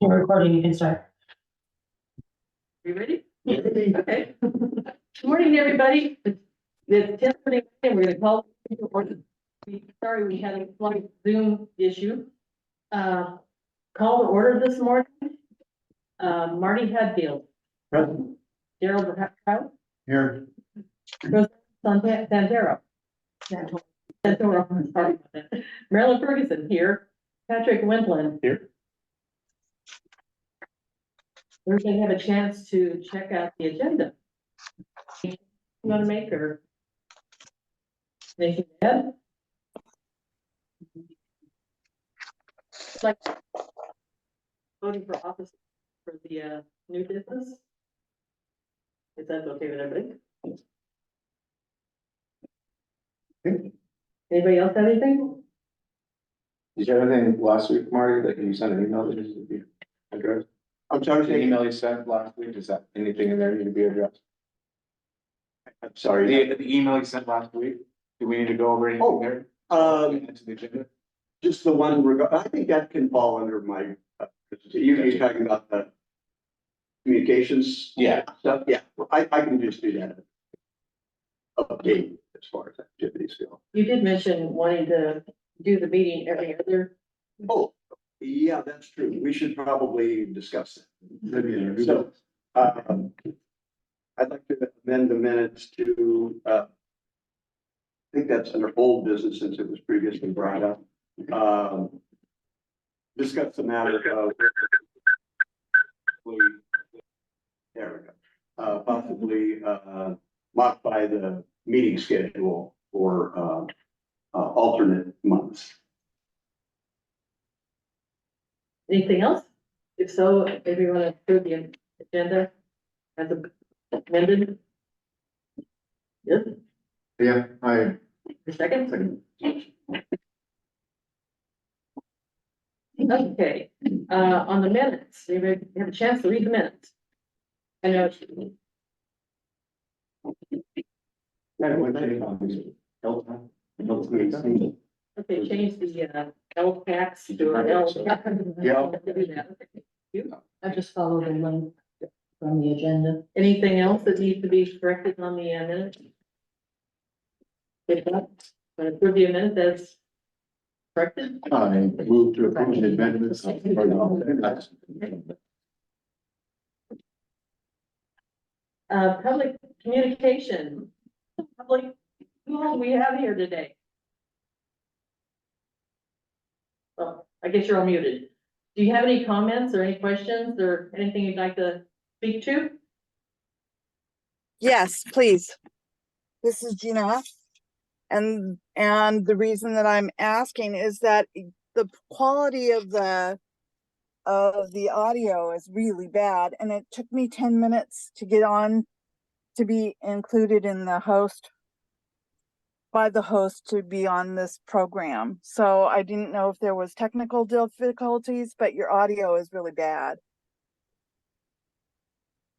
You're recording, you can start. You ready? Okay. Good morning, everybody. It's 10:30 and we're gonna call. Sorry, we had a slight Zoom issue. Call to order this morning. Marty Hadfield, Present. Gerald Trout, Here. Santero. Santoro, sorry about that. Marilyn Ferguson here, Patrick Wendland. Here. We're gonna have a chance to check out the agenda. You want to make or? Anything to add? Like voting for office for the new business? If that's okay with everybody? Anybody else have anything? Did you have anything last week, Marty, that you sent an email that needs to be addressed? I'm sorry, The email you sent last week, is that anything in there need to be addressed? I'm sorry. The email you sent last week, do we need to go over anything Oh, there? Into the agenda? Just the one I think that can fall under my, you're talking about the communications. Yeah. Stuff, yeah, I can just do that. Update as far as activities go. You did mention wanting to do the meeting every other. Oh, yeah, that's true. We should probably discuss that. So, I'd like to amend the minutes to, I think that's under old business since it was previously brought up. Discuss the matter of. There we go. Possibly, modify the meeting schedule for, alternate months. Anything else? If so, maybe you want to approve the agenda as amended? Yes, Yeah, I. a second? Okay, on the minutes, you have a chance to read the minutes. I know. Okay, change the L tax to L. Yeah. I just followed the link from the agenda. Anything else that needs to be corrected on the minutes? If not, I'm gonna approve the amendment as corrected. I moved to approve the amendments. Public communication. Public, who all we have here today? Well, I guess you're all muted. Do you have any comments or any questions or anything you'd like to speak to? Yes, please. This is Gina. And the reason that I'm asking is that the quality of the audio is really bad, and it took me 10 minutes to get on to be included in the host by the host to be on this program. So I didn't know if there was technical difficulties, but your audio is really bad.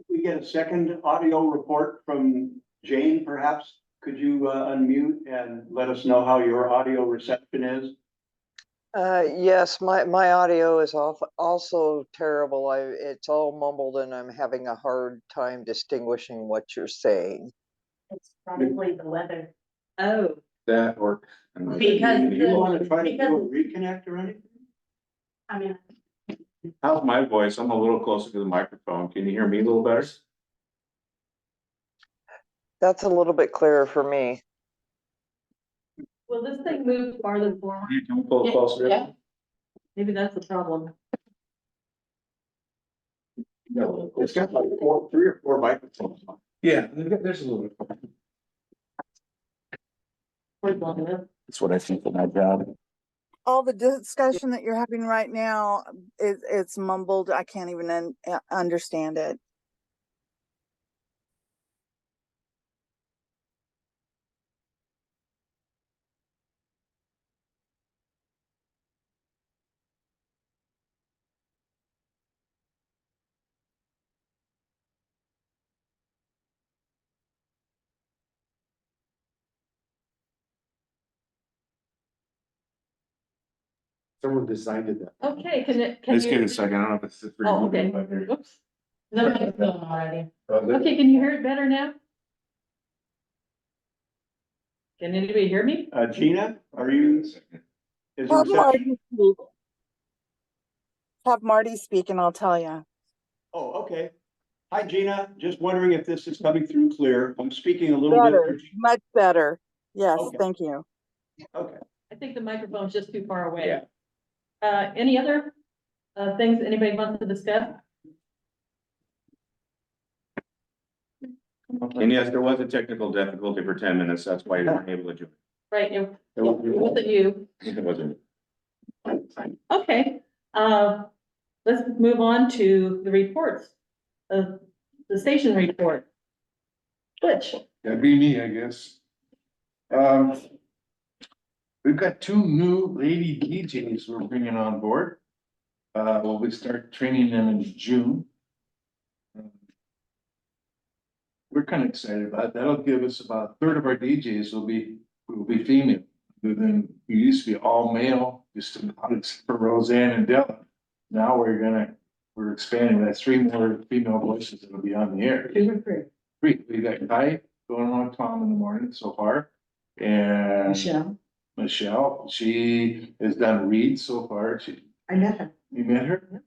We get a second audio report from Jane, perhaps. Could you unmute and let us know how your audio reception is? Yes, my audio is also terrible. It's all mumbled and I'm having a hard time distinguishing what you're saying. It's probably the weather. Oh, That or. Because Do you want to try to do a because- reconnect or anything? I mean, How's my voice? I'm a little closer to the microphone. Can you hear me a little better? That's a little bit clearer for me. will this thing move farther forward? You can pull it closer. yeah. Maybe that's the problem. No, it's got like 3 or 4 microphones on. Yeah, there's a little bit. Where's long enough? That's what I think for my job. All the discussion that you're having right now it's mumbled. I can't even understand it. Someone decided that. Okay, can it, can Just give it you? a second, I don't know if it's. Oh, okay. Oops. No, It's going already. okay, can you hear it better now? Can anybody hear me? Gina, are you, is the Have reception? Marty speak. Have Marty speak and I'll tell you. Oh, okay. Hi, Gina. Just wondering if this is coming through clear. I'm speaking a little bit. Better, much better. Yes, Okay. thank you. Okay. I think the microphone's just too far away. Yeah. Any other, things anybody wants to discuss? And yes, there was a technical difficulty for 10 minutes, that's why you weren't able to do Right, it it. wasn't you. It wasn't. Okay, let's move on to the reports. The station report. Butch, That'd be me, I guess. We've got two new lady DJs we're bringing on board. Well, we start training them in June. We're kind of excited about it. That'll give us about a third of our DJs will be female. Other than, we used to be all male, just about except for Roseanne and Della. Now we're expanding. That's 3 more female voices that'll be on the air. 2 or 3. 3, we got Kai going on with Tom in the morning so far. And Michelle, she has done reads so far. I met her. You met her?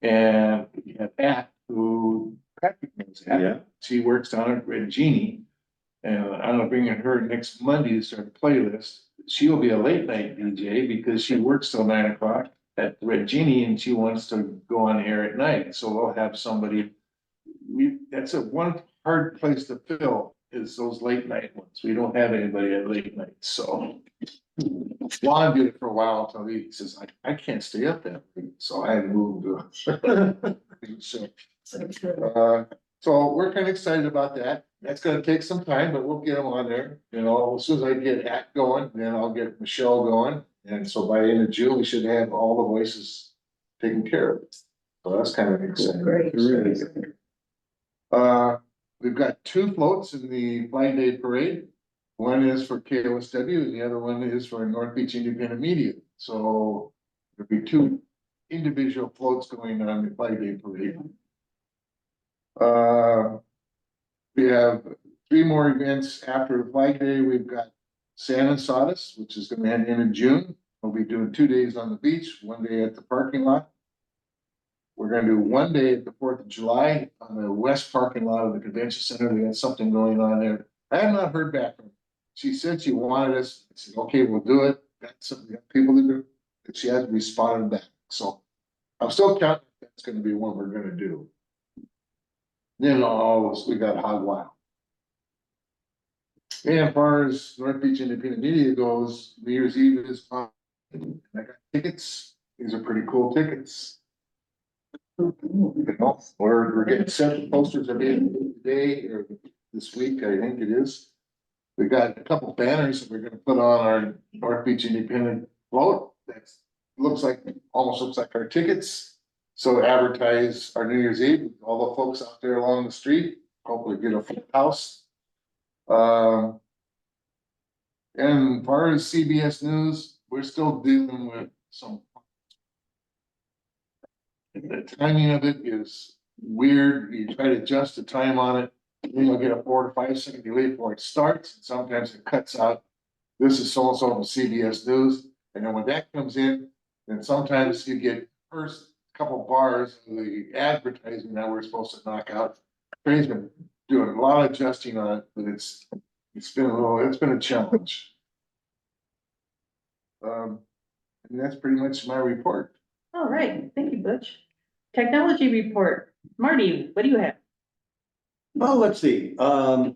And you have Pat, who Patrick knows Pat. Yeah. She works down at Red Genie. And I'm bringing her next Monday to start a playlist. She will be a late night DJ because she works till 9 o'clock at Red Genie and she wants to go on air at night. So we'll have somebody. That's one hard place to fill is those late night ones. We don't have anybody at late night, so. Juan did it for a while until he says, I can't stay up that late, so I moved. So we're kind of excited about that. That's gonna take some time, but we'll get them on there. You know, as soon as I get Act going, then I'll get Michelle going. And so by the end of June, we should have all the voices taken care of. So that's kind of exciting. Great. Really good. We've got 2 floats in the Flag Day Parade. One is for KOSW and the other one is for North Beach Independent Media. So there'll be 2 individual floats going on the Flag Day Parade. We have 3 more events after Flag Day. We've got Sand and Sawdust, which is gonna end in June. We'll be doing 2 days on the beach, 1 day at the parking lot. We're gonna do 1 day at the 4th of July on the west parking lot of the convention center. We had something going on there. I have not heard back from her. She said she wanted us. I said, okay, we'll do it. Got some people to do, but she hasn't responded back. So I'm still counting. That's gonna be what we're gonna do. Then always, we got Hog Wild. And as far as North Beach Independent Media goes, New Year's Eve is on. And I got tickets. These are pretty cool tickets. You know, we're getting sent posters of it today or this week, I think it is. We got a couple banners that we're gonna put on our North Beach Independent float. That's almost looks like our tickets. So advertise our New Year's Eve, with all the folks out there along the street, hopefully get a full house. And as far as CBS News, we're still dealing with some. The timing of it is weird. You try to adjust the time on it, then you'll get a 4 to 5 second delay before it starts. And sometimes it cuts out. This is so and so from CBS News. And then when that comes in, then sometimes you get first couple bars of the advertising that we're supposed to knock out. Trey's been doing a lot of adjusting on it, but it's been a challenge. And that's pretty much my report. all right, thank you, Butch. Technology report. Marty, what do you have? Well, let's see, I'll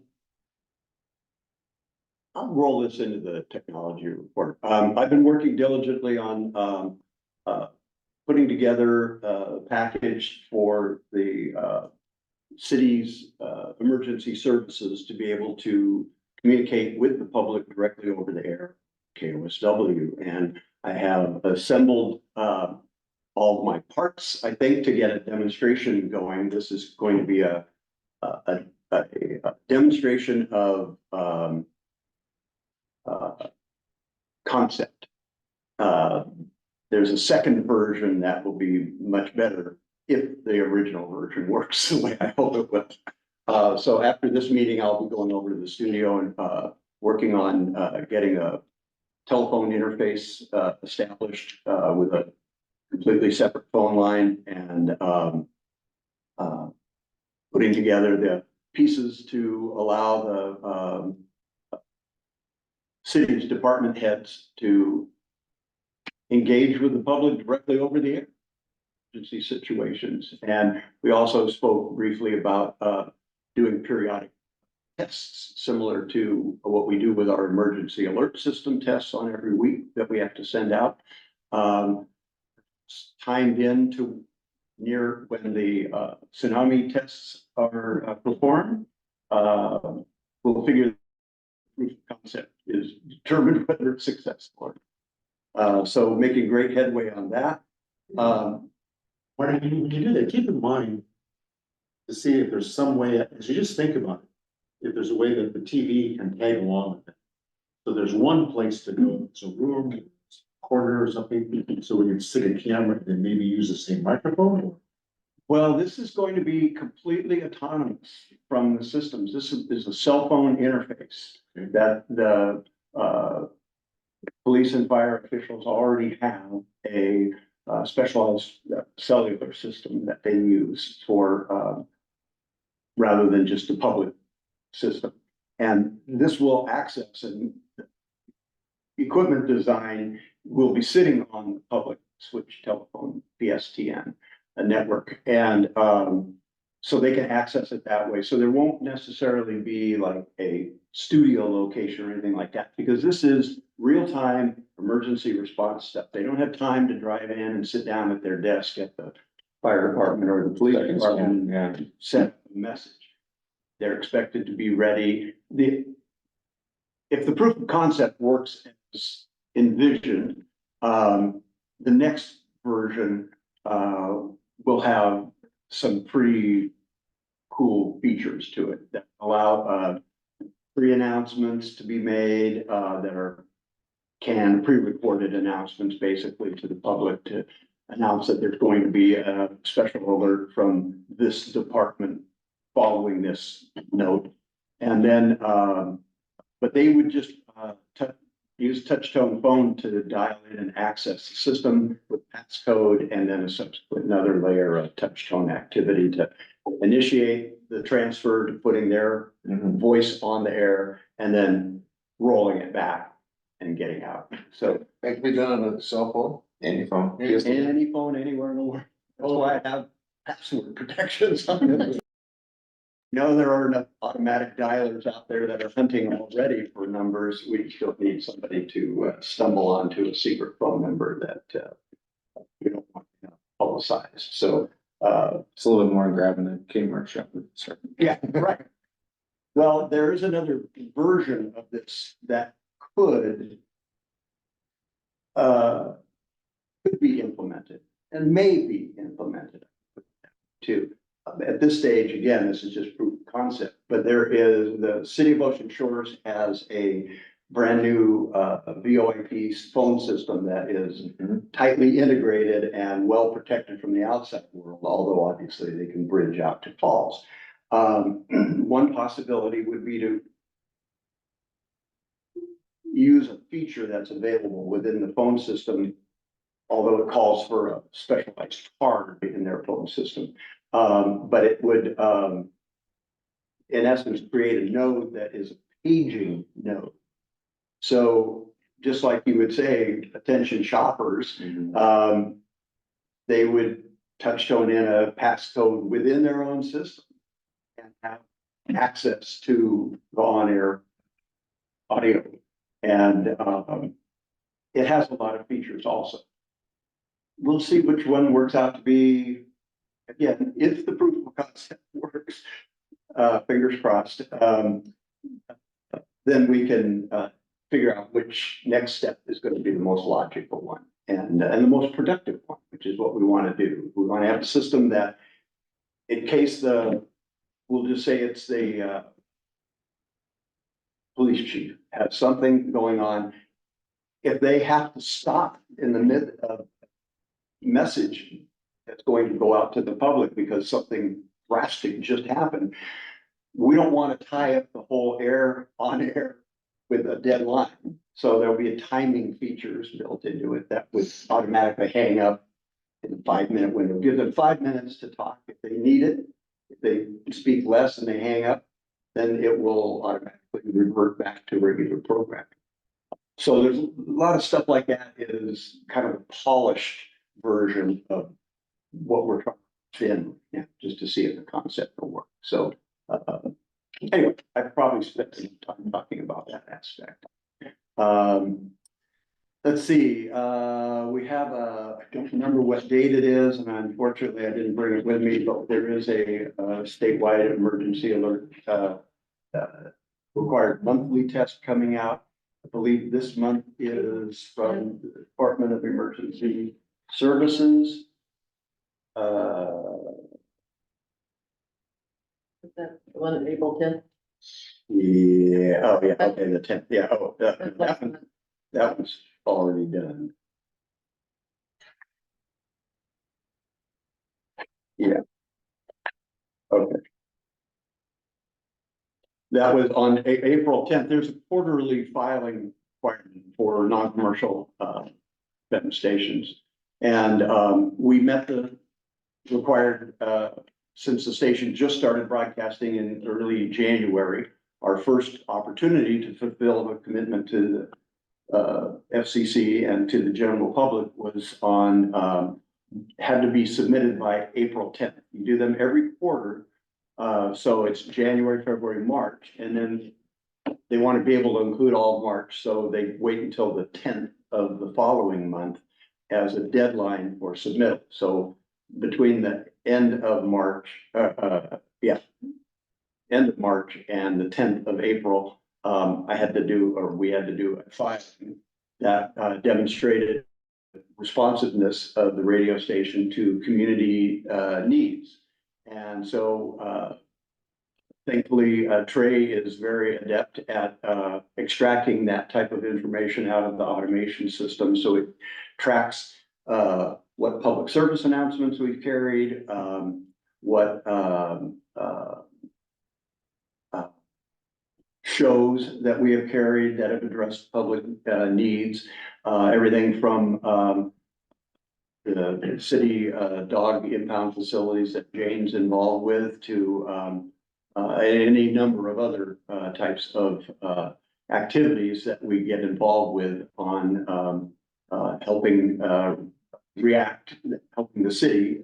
roll this into the technology report. I've been working diligently on, putting together a package for the, city's, emergency services to be able to communicate with the public directly over the air, KOSW, and I have assembled, all of my parts, I think, to get a demonstration going. This is going to be a demonstration of concept. there's a second version that will be much better if the original version works the way I hope it will. So after this meeting, I'll be going over to the studio and working on getting a telephone interface established with a completely separate phone line and putting together the pieces to allow the city's department heads to engage with the public directly over the air. Emergency situations. And we also spoke briefly about doing periodic tests similar to what we do with our emergency alert system tests on every week that we have to send out. Timed in to near when the tsunami tests are performed. We'll figure proof of concept is determined whether it's successful. So making great headway on that. When you do that, keep in mind to see if there's some way, as you just think about it, if there's a way that the TV can tag along with it. So there's one place to go, it's a room, corner or something, so we can sit a camera and maybe use the same microphone. Well, this is going to be completely autonomous from the systems. This is a cell phone interface that the police and fire officials already have a specialized cellular system that they use for rather than just a public system. And this will access and equipment design will be sitting on the public switch telephone PSTN a network. And so they can access it that way. So there won't necessarily be like a studio location or anything like that, because this is real-time emergency response stuff. They don't have time to drive in and sit down at their desk at the fire department or the police department and send a message. They're expected to be ready. If the proof of concept works as envisioned, the next version will have some pretty cool features to it that allow pre-announcements to be made that are pre-recorded announcements basically to the public to announce that there's going to be a special alert from this department following this note. And then, but they would just use touch tone phone to dial in and access the system with passcode and then a subsequent another layer of touch tone activity to initiate the transfer to putting their voice on the air and then rolling it back and getting out. So That can be done on a cell phone. Any phone. any phone anywhere in the world. That's why I have password protections on it. No, there are enough automatic dialers out there that are hunting already for numbers. We still need somebody to stumble onto a secret phone number that we don't want to publicize. So It's a little bit more than grabbing a Kmart shop. yeah, right. Well, there is another version of this that could be implemented and may be implemented too. At this stage, again, this is just proof of concept, but there is, the City of Ocean Shores has a brand new VoIP phone system that is tightly integrated and well protected from the outside world, although obviously they can bridge out to calls. One possibility would be to use a feature that's available within the phone system, although it calls for a specialized card in their phone system. But it would, in essence, create a node that is a paging node. So just like you would say, attention shoppers, they would touch tone in a passcode within their own system and have access to the on-air audio. And it has a lot of features also. We'll see which one works out to be, again, if the proof of concept works, fingers crossed, then we can figure out which next step is going to be the most logical one and the most productive one, which is what we want to do. We want to have a system that, in case we'll just say it's the police chief has something going on, if they have to stop in the mid of message that's going to go out to the public because something drastic just happened. We don't want to tie up the whole air on air with a deadline. So there'll be a timing features built into it that would automatically hang up in a 5-minute window. Give them 5 minutes to talk if they need it. If they speak less and they hang up, then it will automatically revert back to regular programming. So there's a lot of stuff like that is kind of a polished version of what we're trying to fit in, just to see if the concept will work. So anyway, I've probably spent some time talking about that aspect. Let's see, we have I don't remember what date it is, and unfortunately I didn't bring it with me, but there is a statewide emergency alert required monthly test coming out. I believe this month is from the Department of Emergency Services. Is that the one on April 10th? Yeah, oh yeah, okay, the 10th, yeah, oh, That's that last one, month. that was already done. Yeah. Okay. That was on April 10th. There's a quarterly filing requirement for non-commercial FM stations. And we met the required since the station just started broadcasting in early January. Our first opportunity to fulfill the commitment to the FCC and to the general public was on had to be submitted by April 10th. You do them every quarter. So it's January, February, March, and then they want to be able to include all of March. So they wait until the 10th of the following month as a deadline for submittal. So between the end of March, end of March and the 10th of April, we had to do a filing that demonstrated responsiveness of the radio station to community needs. And so thankfully, Trey is very adept at extracting that type of information out of the automation system. So it tracks what public service announcements we've carried, what shows that we have carried that have addressed public needs, everything from the city dog impound facilities that Jane's involved with to any number of other types of activities that we get involved with on helping helping the city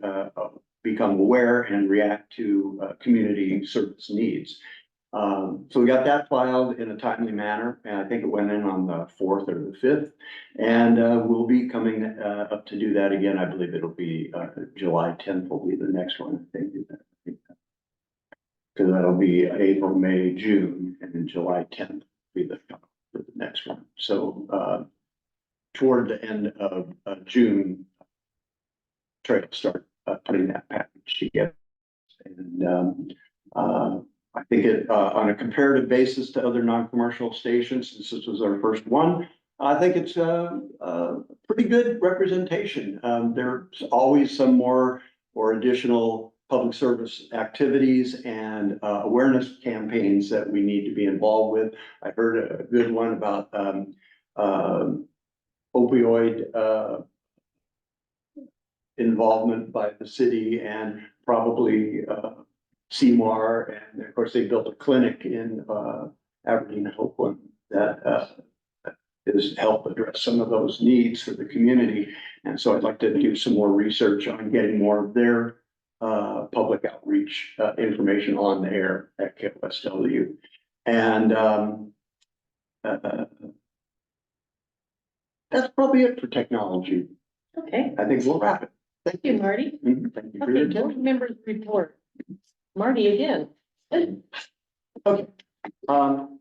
become aware and react to community service needs. So we got that filed in a timely manner, and I think it went in on the 4th or the 5th. And we'll be coming up to do that again. I believe it'll be July 10th will be the next one, I think. Because that'll be April, May, June, and then July 10th will be the next one. So toward the end of June, try to start putting that package together. And I think it on a comparative basis to other non-commercial stations, since this was our first one, I think it's a pretty good representation. There's always some more or additional public service activities and awareness campaigns that we need to be involved with. I heard a good one about opioid involvement by the city and probably CMAR, and of course they built a clinic in Aberdeen, Oakland that is help address some of those needs for the community. And so I'd like to do some more research on getting more of their public outreach information on the air at KOSW. And that's probably it for technology. Okay, I think we'll wrap it. thank you, Marty. Thank you for your Okay, board attention. members report. Marty again. Okay,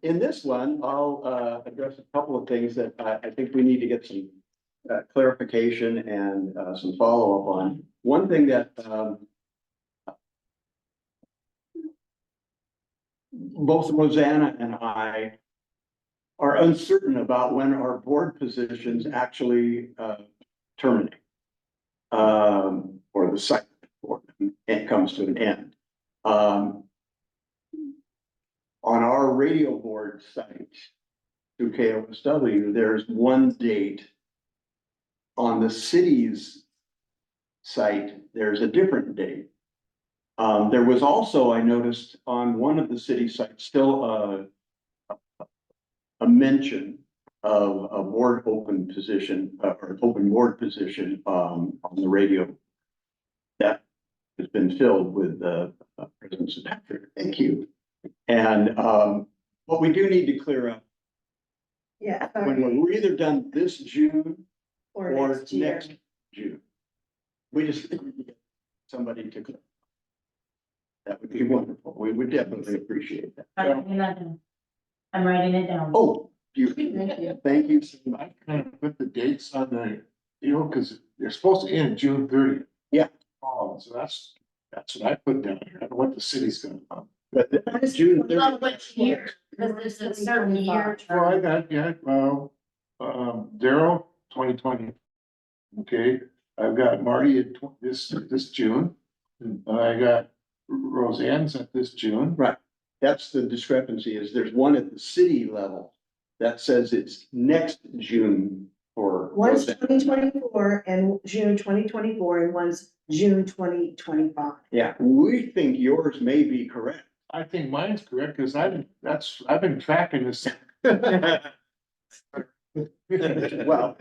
in this one, I'll address a couple of things that I think we need to get some clarification and some follow-up on. One thing that both Rosanna and I are uncertain about when our board positions actually terminate. or the site, or it comes to an end. On our radio board site through KOSW, there's one date. On the city's site, there's a different date. There was also, I noticed on one of the city sites, still a mention of a board open position, or open board position, on the radio. That has been filled with, President St. Patrick. Thank you. And, what we do need to clear up, Yeah. when we're either done this June Or or next year. next June. We just need to get somebody to. That would be wonderful. We would definitely appreciate that. I'm writing it down. Oh, you, Thank you. thank you so I much. kind of put the dates on the, cause they're supposed to end June 30th. Yeah. Oh, so that's what I put down here. I don't know what the city's gonna. But June Well, 30th. which year? Because there's a certain year. Well, I got, yeah, well, Daryl, 2020. Okay, I've got Marty at this June. I got Roseanne's at this June. Right. That's the discrepancy, is there's one at the city level that says it's next June for. One's 2024 and June 2024 and one's June 2025. Yeah, we think yours may be correct. I think mine's correct, cause I've been tracking this. Well,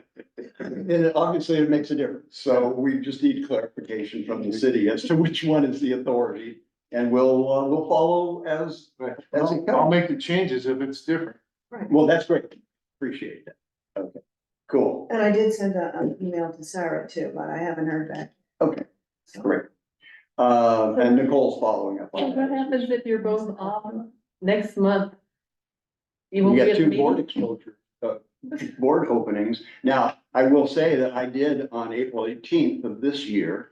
and obviously it makes a difference, so we just need clarification from the city as to which one is the authority. And we'll follow as it I'll comes. make the changes if it's different. Well, that's great, appreciate that, okay, cool, And I did send an email to Sarah too, but I haven't heard back. okay, So- great. And Nicole's following up So on what that. happens if you're both off next month? You You won't be got at the two board meeting? exposure, board openings. Now, I will say that I did on April 18th of this year,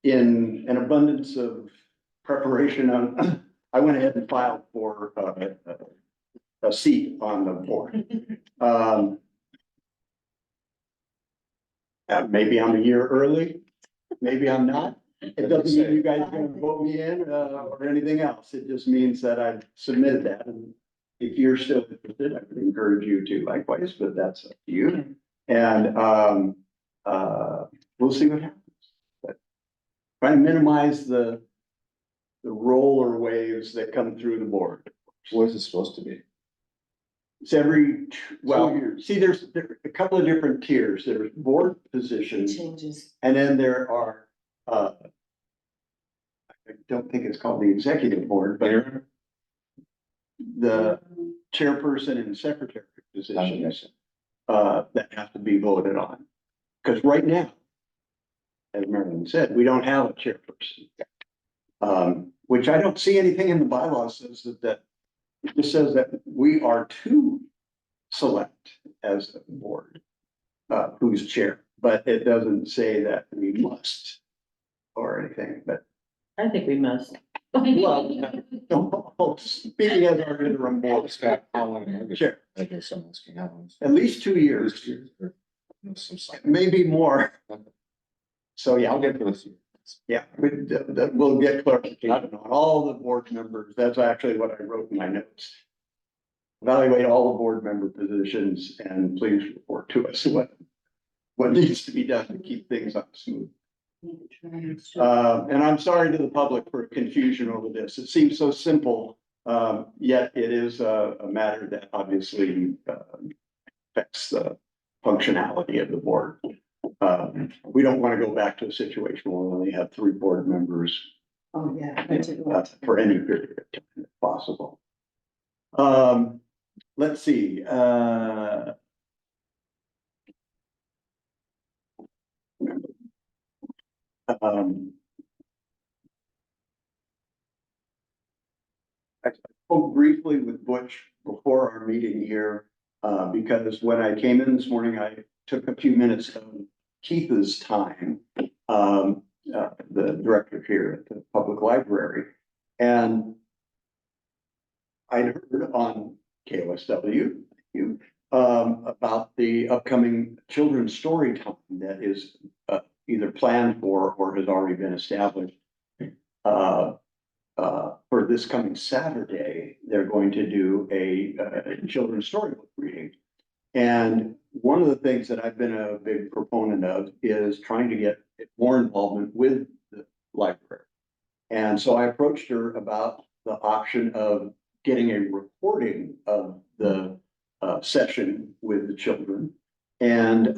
in an abundance of preparation on, I went ahead and filed for, a seat on the board. Maybe I'm a year early, maybe I'm not. It doesn't mean you guys are gonna vote me in, or anything else. It just means that I've submitted that. And if you're still interested, I would encourage you to likewise, but that's up to you. And, we'll see what happens. But try to minimize the roller waves that come through the board. What is it supposed to be? It's every, well, 2 years. see, there's a couple of different tiers. There's board positions, Changes. and then there are, I don't think it's called the executive board, but the chairperson and secretary positions, that have to be voted on. Because right now, as Marilyn said, we don't have a chairperson. Which I don't see anything in the bylaws says that it just says that we are to select as a board, who's chair, but it doesn't say that we must or anything, but. I think we must. Well, speaking as our interim board chair, I guess someone else can have one. at least 2 years, maybe more. So yeah, I'll get this. yeah, we'll get clarification on all the board members. That's actually what I wrote in my notes. Evaluate all the board member positions and please report to us what needs to be done to keep things up smooth. And I'm sorry to the public for confusion over this. It seems so simple, yet it is a matter that obviously affects the functionality of the board. We don't want to go back to a situation where we only have 3 board members Oh, yeah. I did want to- for any period of time if possible. Let's see, I spoke briefly with Butch before our meeting here, because when I came in this morning, I took a few minutes of Keith's time, the director here at the public library, and I heard on KOSW, about the upcoming children's story time that is either planned for or has already been established. For this coming Saturday, they're going to do a children's storybook reading. And one of the things that I've been a big proponent of is trying to get more involvement with the library. And so I approached her about the option of getting a recording of the session with the children. And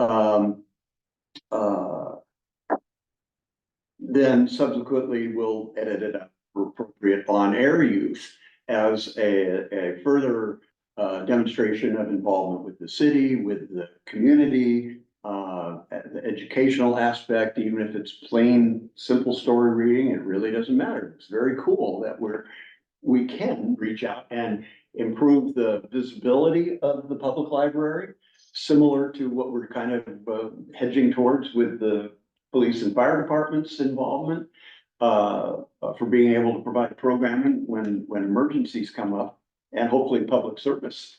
then subsequently we'll edit it up for appropriate on-air use as a further demonstration of involvement with the city, with the community, the educational aspect, even if it's plain, simple story reading, it really doesn't matter. It's very cool that we can reach out and improve the visibility of the public library, similar to what we're kind of hedging towards with the police and fire departments' involvement, for being able to provide programming when emergencies come up, and hopefully public service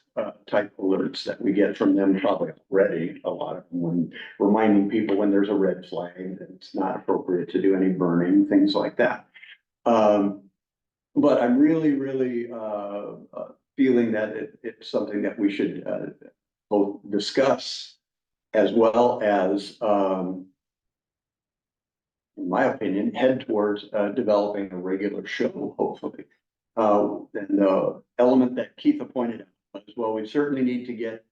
type alerts that we get from them, probably already, a lot of them, when reminding people when there's a red flag that it's not appropriate to do any burning, things like that. But I'm really feeling that it's something that we should both discuss, as well as in my opinion, head towards developing a regular show, hopefully. And the element that Keitha pointed out as well, we certainly need to get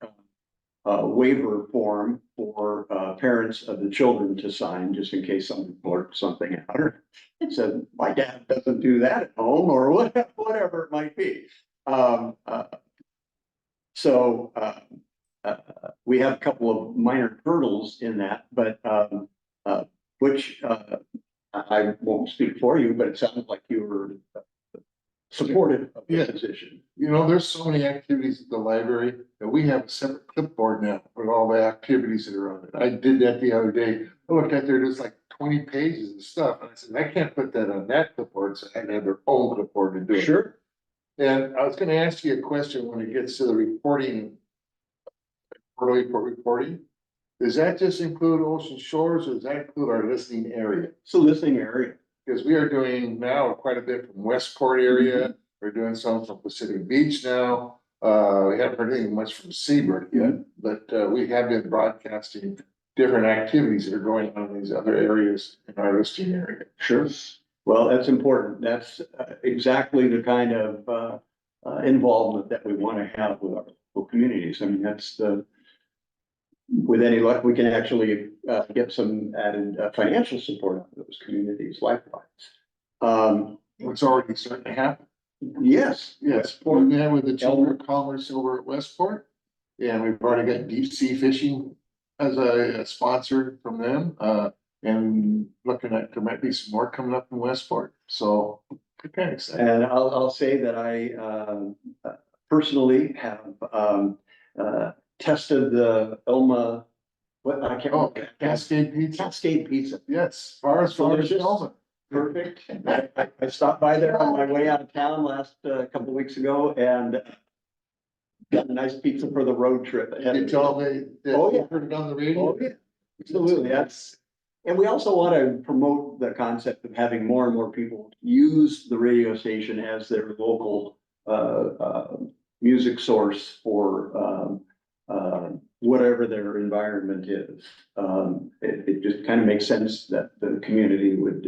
a waiver form for parents of the children to sign, just in case someone blurts something out or said, my dad doesn't do that at home, or whatever it might be. We have a couple of minor hurdles in that, but which I won't speak for you, but it sounds like you were supportive of the position. You know, there's so many activities at the library that we have a separate clipboard now with all the activities that are on it. I did that the other day. I looked at there, there's like 20 pages of stuff. And I said, I can't put that on that clipboard. So I had to have their own clipboard to do it. Sure. And I was gonna ask you a question when it gets to the reporting, quarterly reporting. Does that just include Ocean Shores, or does that include our listening area? It's a listening area. Because we are doing now quite a bit from Westport area. We're doing some from Pacific Beach now. We haven't heard anything much from Seabird yet, but we have been broadcasting different activities that are going on in these other areas in our listening area. Sure. Well, that's important. That's exactly the kind of involvement that we want to have with our local communities. I mean, that's with any luck, we can actually get some added financial support out of those communities likewise. It's already starting to happen. Yes. Yes, we met with the Chamber of Commerce over at Westport. And we've already got deep sea fishing as a sponsor from them. And looking at, there might be some more coming up in Westport. So kind of excited. And I'll say that I personally have tested the Elma, what I can't. Oh, Cascade Pizza. Cascade Pizza. Yes, far as Delicious. Elma. Perfect. I stopped by there on my way out of town last couple of weeks ago and got a nice pizza for the road trip. Did you tell me that Oh, yeah. you heard it on the radio? Oh, yeah, absolutely. And we also want to promote the concept of having more and more people use the radio station as their local music source for whatever their environment is. It just kind of makes sense that the community would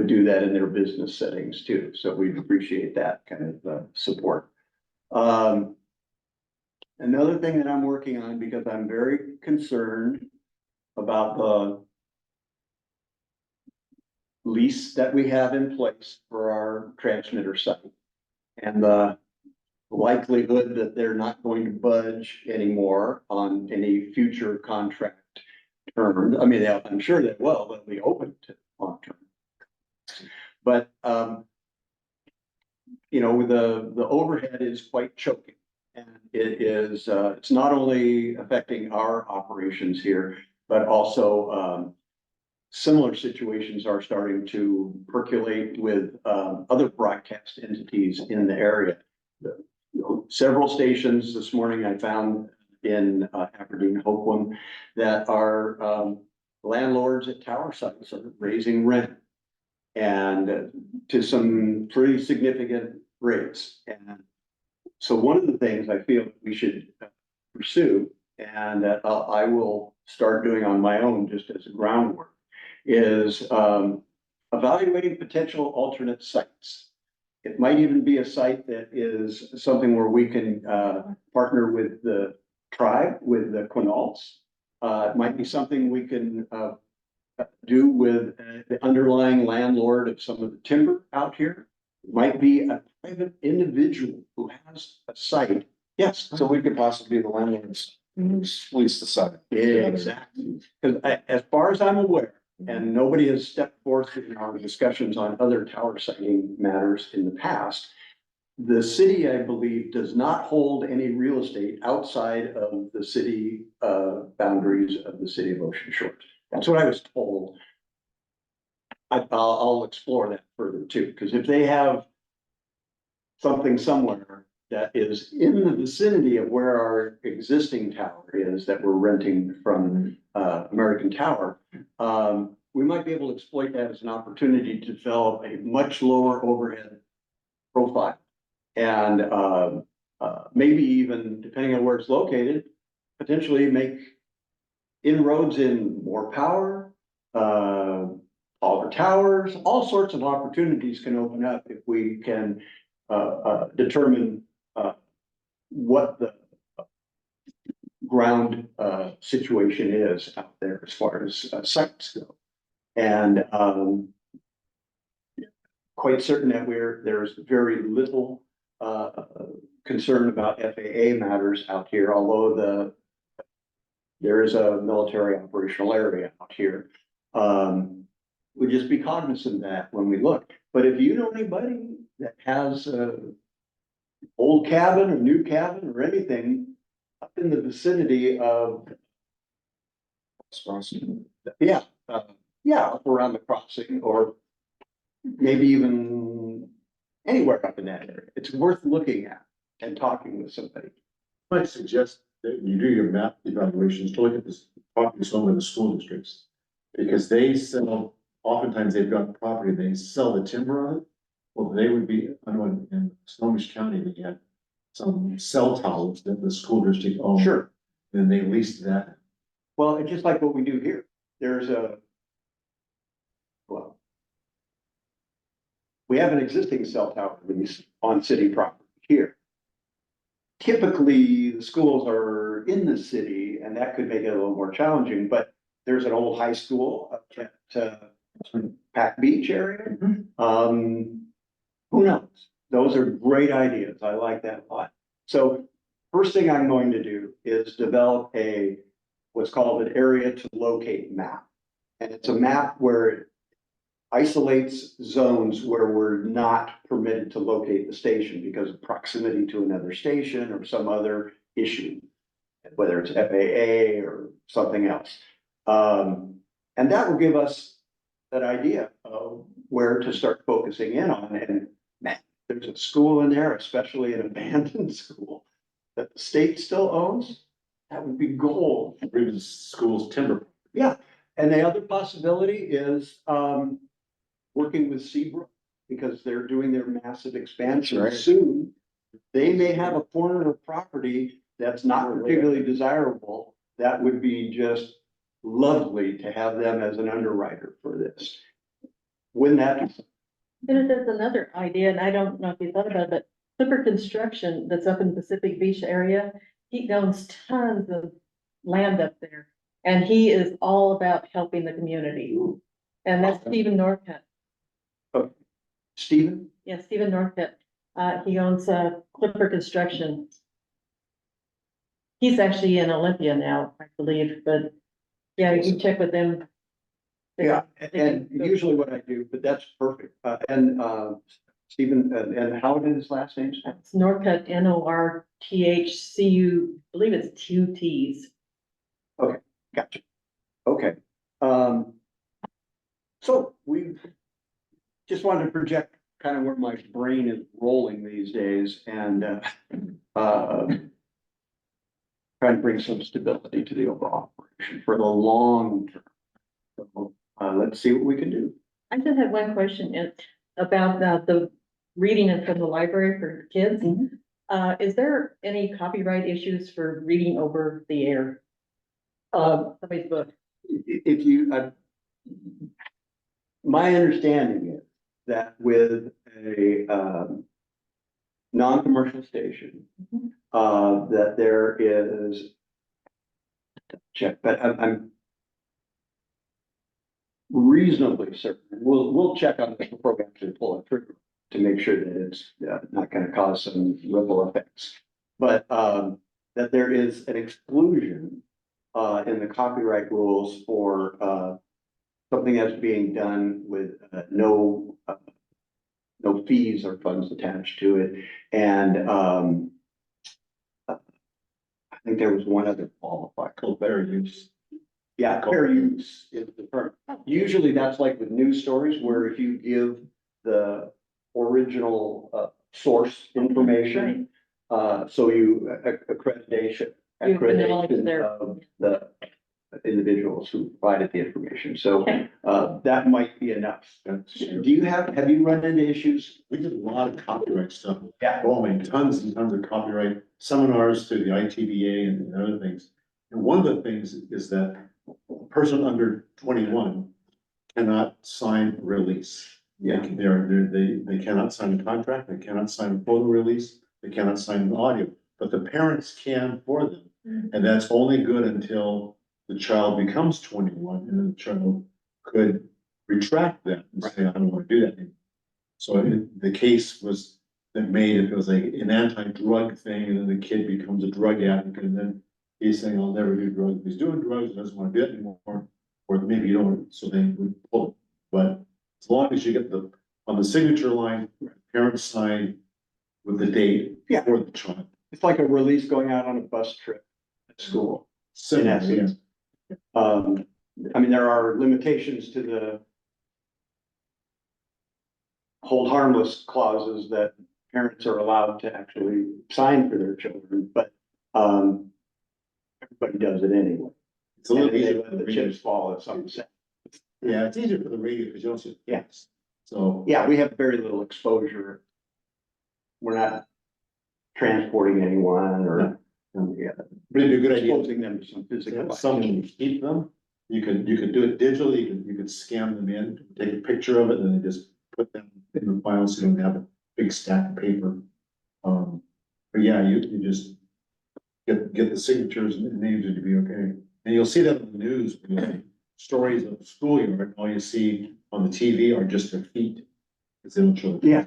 do that in their business settings too. So we'd appreciate that kind of support. Another thing that I'm working on, because I'm very concerned about the lease that we have in place for our transmitter site and the likelihood that they're not going to budge anymore on any future contract terms. I mean, I'm sure they will, they'll be open to long term. But the overhead is quite choking. And it is, it's not only affecting our operations here, but also similar situations are starting to percolate with other broadcast entities in the area. Several stations this morning I found in Aberdeen, Hopeland, that are landlords at tower sites are raising rent. And to some pretty significant rates. And so one of the things I feel we should pursue, and that I will start doing on my own just as a groundwork, is evaluating potential alternate sites. It might even be a site that is something where we can partner with the tribe, with the Quinaults. It might be something we can do with the underlying landlord of some of the timber out here. It might be a private individual who has a site. Yes, So we could possibly be the landlords, lease the site. exactly. Because as far as I'm aware, and nobody has stepped forth in our discussions on other tower siting matters in the past, the city, I believe, does not hold any real estate outside of the city boundaries of the city of Ocean Shores. That's what I was told. I'll explore that further too, because if they have something somewhere that is in the vicinity of where our existing tower is that we're renting from American Tower, we might be able to exploit that as an opportunity to develop a much lower overhead profile. And maybe even, depending on where it's located, potentially make inroads in more power, taller towers, all sorts of opportunities can open up if we can determine what the ground situation is out there as far as sites go. And quite certain that there's very little concern about FAA matters out here, although there is a military operational area out here. We just be cognizant of that when we look. But if you know anybody that has a old cabin or new cabin or anything up in the vicinity of, yeah, up around the crossing, or maybe even anywhere up in that area, it's worth looking at and talking with somebody. Might suggest that you do your map evaluations to look at this, talk to some of the school districts. Because they sell, oftentimes they've got property, they sell the timber on it. Well, they would be, I know in Snohomish County, they had some cell towers that the school district owned. Sure. And they leased that. Well, it's just like what we do here. We have an existing cell tower lease on city property here. Typically, the schools are in the city, and that could make it a little more challenging, but there's an old high school up at Pack Beach area. Who knows? Those are great ideas. I like that a lot. So first thing I'm going to do is develop what's called an area to locate map. And it's a map where it isolates zones where we're not permitted to locate the station because of proximity to another station or some other issue, whether it's FAA or something else. And that will give us an idea of where to start focusing in on. And man, there's a school in there, especially an abandoned school that the state still owns. That would be gold. Even schools timber. Yeah, and the other possibility is working with Seabrook, because they're doing their massive expansion Right. soon. They may have a corner of property that's not particularly desirable. That would be just lovely to have them as an underwriter for this. Wouldn't that? And there's another idea, and I don't know if you thought about it, but Clipper Construction that's up in Pacific Beach area, he owns tons of land up there. And he is all about helping the community. And that's Stephen Norcutt. Stephen? Yeah, Stephen Norcutt. He owns Clipper Construction. He's actually in Olympia now, I believe, but yeah, you can check with them. Yeah, and usually what I do, but that's perfect. Stephen, and how did his last name sound? It's Norcutt, Northcu, I believe it's 2 T's. Gotcha. Okay. So we just wanted to project kind of where my brain is rolling these days and trying to bring some stability to the overall operation for the long term. let's see what we can do. I just had one question about the reading it from the library for kids. Is there any copyright issues for reading over the air? Somebody's book. If you, my understanding is that with a, non-commercial station, that there is, check, but I'm reasonably certain, we'll check on this before we actually pull it through to make sure that it's not gonna cause some ripple effects. But, that there is an exclusion, in the copyright rules for, something that's being done with, no fees or funds attached to it. And, I think there was one other qualifier. Called fair use. Yeah, fair use is the term. Usually that's like with news stories where if you give the original source information, so you accreditation You acknowledge their- of the individuals who provided the information. So that might be enough. Do you have you run into issues? We did a lot of copyright stuff. Yeah. Oh, I mean, tons and tons of copyright seminars through the ITBA and other things. And one of the things is that a person under 21 cannot sign a release. Yeah. They cannot sign a contract, they cannot sign a photo release, they cannot sign an audio, but the parents can for them. And that's only good until the child becomes 21 and then the child could retract that and say, I don't want to do that anymore. So the case was that made, if it was like an anti-drug thing, and then the kid becomes a drug addict, and then he's saying, I'll never do drugs. If he's doing drugs, he doesn't want to do it anymore, or maybe you don't, so they would pull it. But as long as you get on the signature line, parents sign with the date Yeah. for the child. It's like a release going out on a bus trip at school. In essence. I mean, there are limitations to the hold harmless clauses that parents are allowed to actually sign for their children, but, everybody does it anyway. It's a little And they easier let for the the radio. chips fall at some set. Yeah, it's easier for the radio because you don't see the text. So. Yeah, we have very little exposure. We're not transporting anyone or, yeah, But it'd be a good idea. exposing them to some physical. If someone keep them, you could do it digitally, you could scan them in, take a picture of it, and then just put them in the file, so you don't have a big stack of paper. But yeah, you just get the signatures and they usually be okay. And you'll see that in the news, you know, stories of the schoolyard, all you see on the TV are just their feet. Because they don't show. Yeah.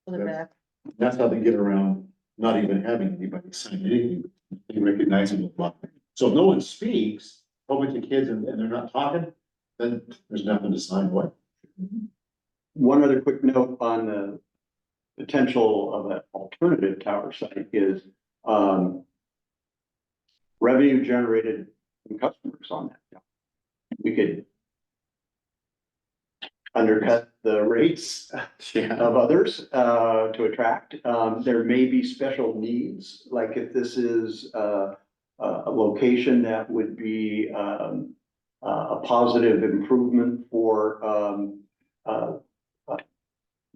On the back. That's how they get around not even having anybody sign anything, they recognize it. So if no one speaks, a whole bunch of kids and they're not talking, then there's nothing to sign what. One other quick note on the potential of an alternative tower site is, revenue generated from customers on that. We could undercut the rates of others, to attract. There may be special needs, like if this is, a location that would be, a positive improvement for,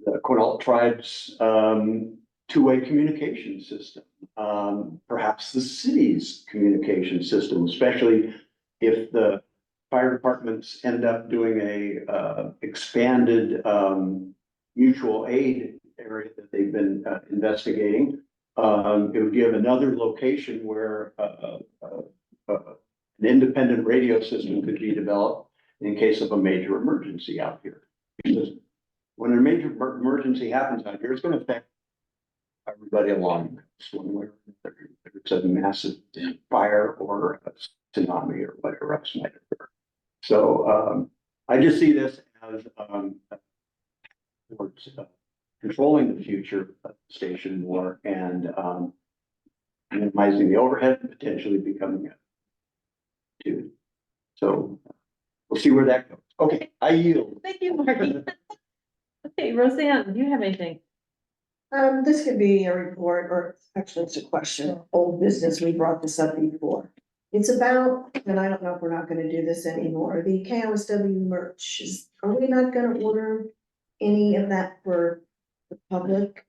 the Quinault Tribe's, two-way communication system. Perhaps the city's communication system, especially if the fire departments end up doing a, expanded, mutual aid area that they've been, investigating. It would give another location where, an independent radio system could be developed in case of a major emergency out here. Because when a major emergency happens out here, it's gonna affect everybody along this one way or another. If it's a massive fire or a tsunami or whatever else might occur. So, I just see this as, towards, controlling the future of the station more and, minimizing the overhead and potentially becoming a dude. So we'll see where that goes. Okay, I yield. Thank you, Marty. Okay, Roseanne, do you have anything? This could be a report, or actually it's a question, old business, we brought this up before. It's about, and I don't know if we're not gonna do this anymore, the KOSW merch is, are we not gonna order any of that for the public?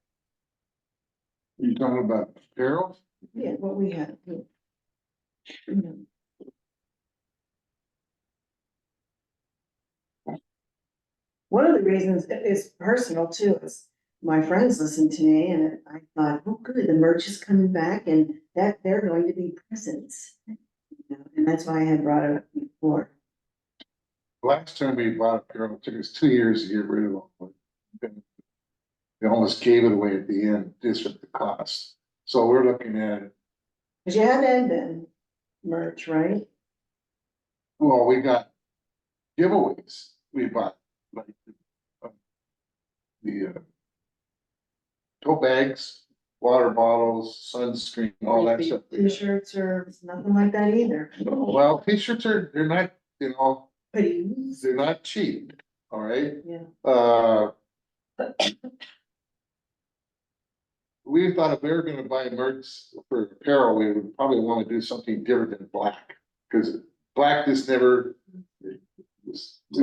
You talking about apparel? Yeah, what we have. One of the reasons is personal too, is my friends listened to me and I thought, oh, good, the merch is coming back and that they're going to be presents. You know, and that's why I had brought it up before. Last time we bought apparel, it took us 2 years to get rid of them. We almost gave it away at the end, just with the cost. So we're looking at, Cause you had Edmund merch, right? well, we got giveaways. We bought like the tote bags, water bottles, sunscreen, all that stuff. T-shirts or nothing like that either. Well, t-shirts they're not, Hoodies, they're not cheap, all right? yeah. We thought if we were gonna buy merch for apparel, we would probably wanna do something different than black, cause black just never. I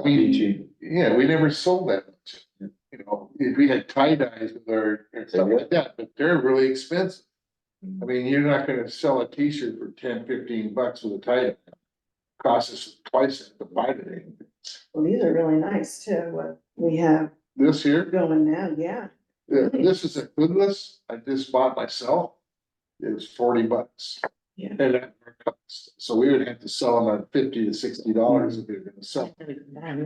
mean, yeah, we never sold that much, you know, if we had tie dyes or stuff like that, but they're really expensive. I mean, you're not gonna sell a t-shirt for $10-15 with a tie dye. Costs us twice the buy today. Well, these are really nice too, what we have This here, going now, yeah. this is a hoodless, I just bought myself. It was $40. Yeah. And that cost, so we would have to sell them at $50 to $60 if we were gonna sell.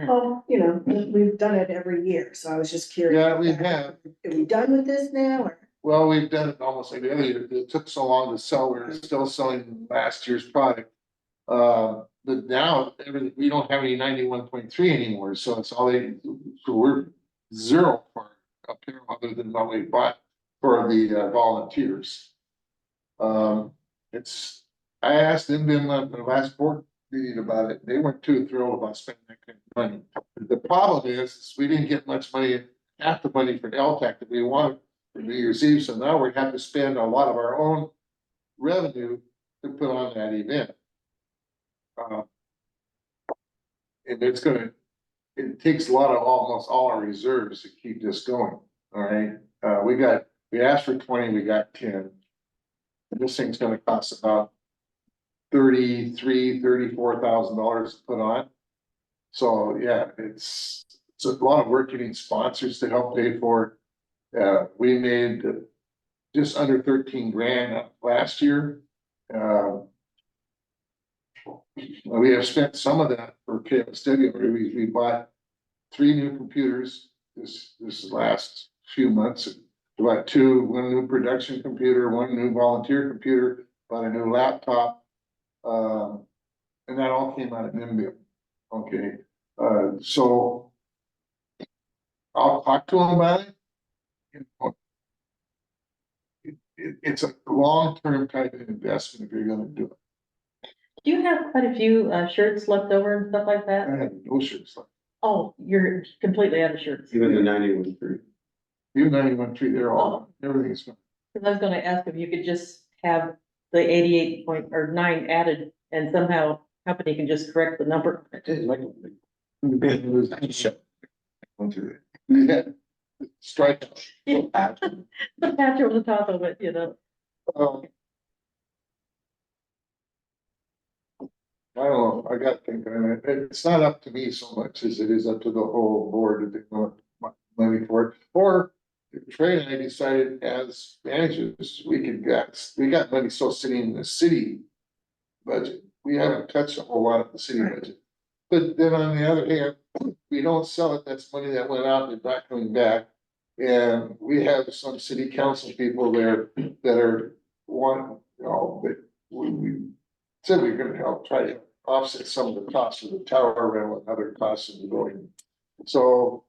Oh, you know, we've done it every year, so I was just curious. Yeah, we have. Are we done with this now or? Well, we've done it almost every other year. It took so long to sell. We're still selling last year's product. But now we don't have any 91.3 anymore, so it's all so we're zero for apparel other than what we bought for the volunteers. I asked them in the last board meeting about it. They weren't too thrilled about spending that kind of money. The problem is we didn't get much money, half the money for LTAC that we wanted for New Year's Eve, so now we have to spend a lot of our own revenue to put on that event. And it takes a lot of almost all our reserves to keep this going, all right? We asked for 20, we got 10. And this thing's gonna cost about $34,000 to put on. So, yeah, it's a lot of work getting sponsors to help pay for it. We made just under 13 grand last year. We have spent some of that for KOSW. We bought 3 new computers this last few months. We bought one new production computer, 1 new volunteer computer, bought a new laptop. And that all came out of NIMBY. Okay, so I'll talk to them about it. You know, it's a long-term type of investment if you're gonna do it. Do you have quite a few shirts left over and stuff like that? I have no shirts left. Oh, you're completely out of shirts. Even the 91.3. Even 91.3, they're all, everything's gone. Cause I was gonna ask if you could just have the 88.9 added and somehow company can just correct the number. Yeah, strike. The patch over the top of it, you know. I don't know, I got thinking, it's not up to me so much as it is up to the whole board if they want money for it. Or if Trey and I decided as managers, we got money still sitting in the city budget. We haven't touched a whole lot of the city budget. But then on the other hand, we don't sell it, that's money that went out and not coming back. And we have some city council people there that are that we said we're gonna help try to offset some of the costs of the tower rental and other costs of the building. So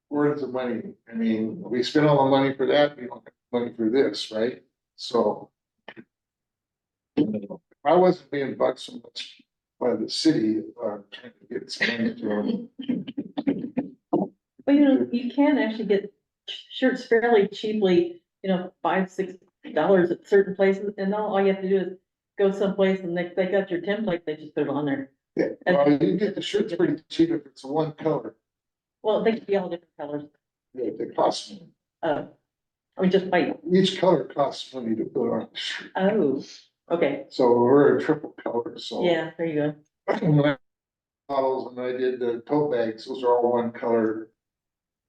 where's the money? I mean, we spend all the money for that, we don't have money for this, right? So I wasn't being bugged so much by the city, trying to get some money to them. But you know, you can actually get shirts fairly cheaply, you know, $5-6 at certain places, and all you have to do is go someplace and they got your template, they just put it on there. Yeah, well, you can get the shirts pretty cheap if it's one color. Well, they could be all different colors. They cost, I mean, just white. each color costs money to put on the shirt. Oh, okay. So we're a triple color, so. Yeah, there you go. When I models and I did the tote bags, those are all one color.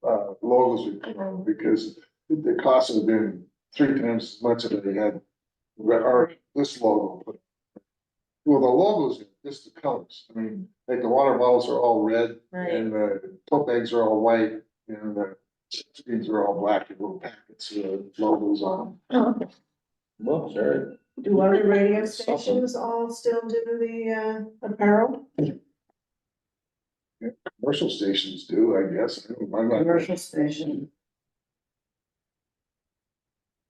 Logos we put on because the cost has been 3 times as much as they had. This logo, but. Well, the logos, just the colors, I mean, like the water bottles are all red Right. and the tote bags are all white. And the screens are all black with little packets with logos on Oh, okay. Well, sure. Do other radio stations all still do the apparel? them. Commercial stations do, I guess. I'm not- Commercial station.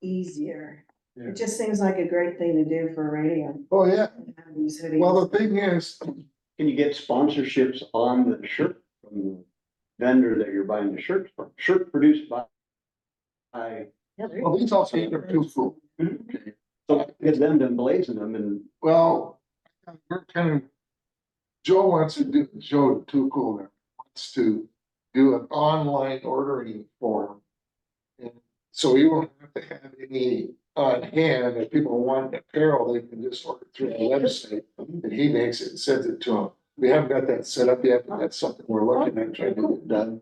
Easier. Yeah. It just seems like a great thing to do for radio. Oh, yeah. Have these hoodies. Well, the thing is, Can you get sponsorships on the shirt from the vendor that you're buying the shirts from? Shirt produced by. Yeah, there you well, go. these all seem they're too full. Okay. So get them to emblazon them and Well, we're kind of, Joe wants to do, Joe too cool now, wants to do an online ordering form. And so you won't have to have any on hand. If people want apparel, they can just order through the website and he makes it and sends it to them. We haven't got that set up yet, but that's something we're looking at trying to get done.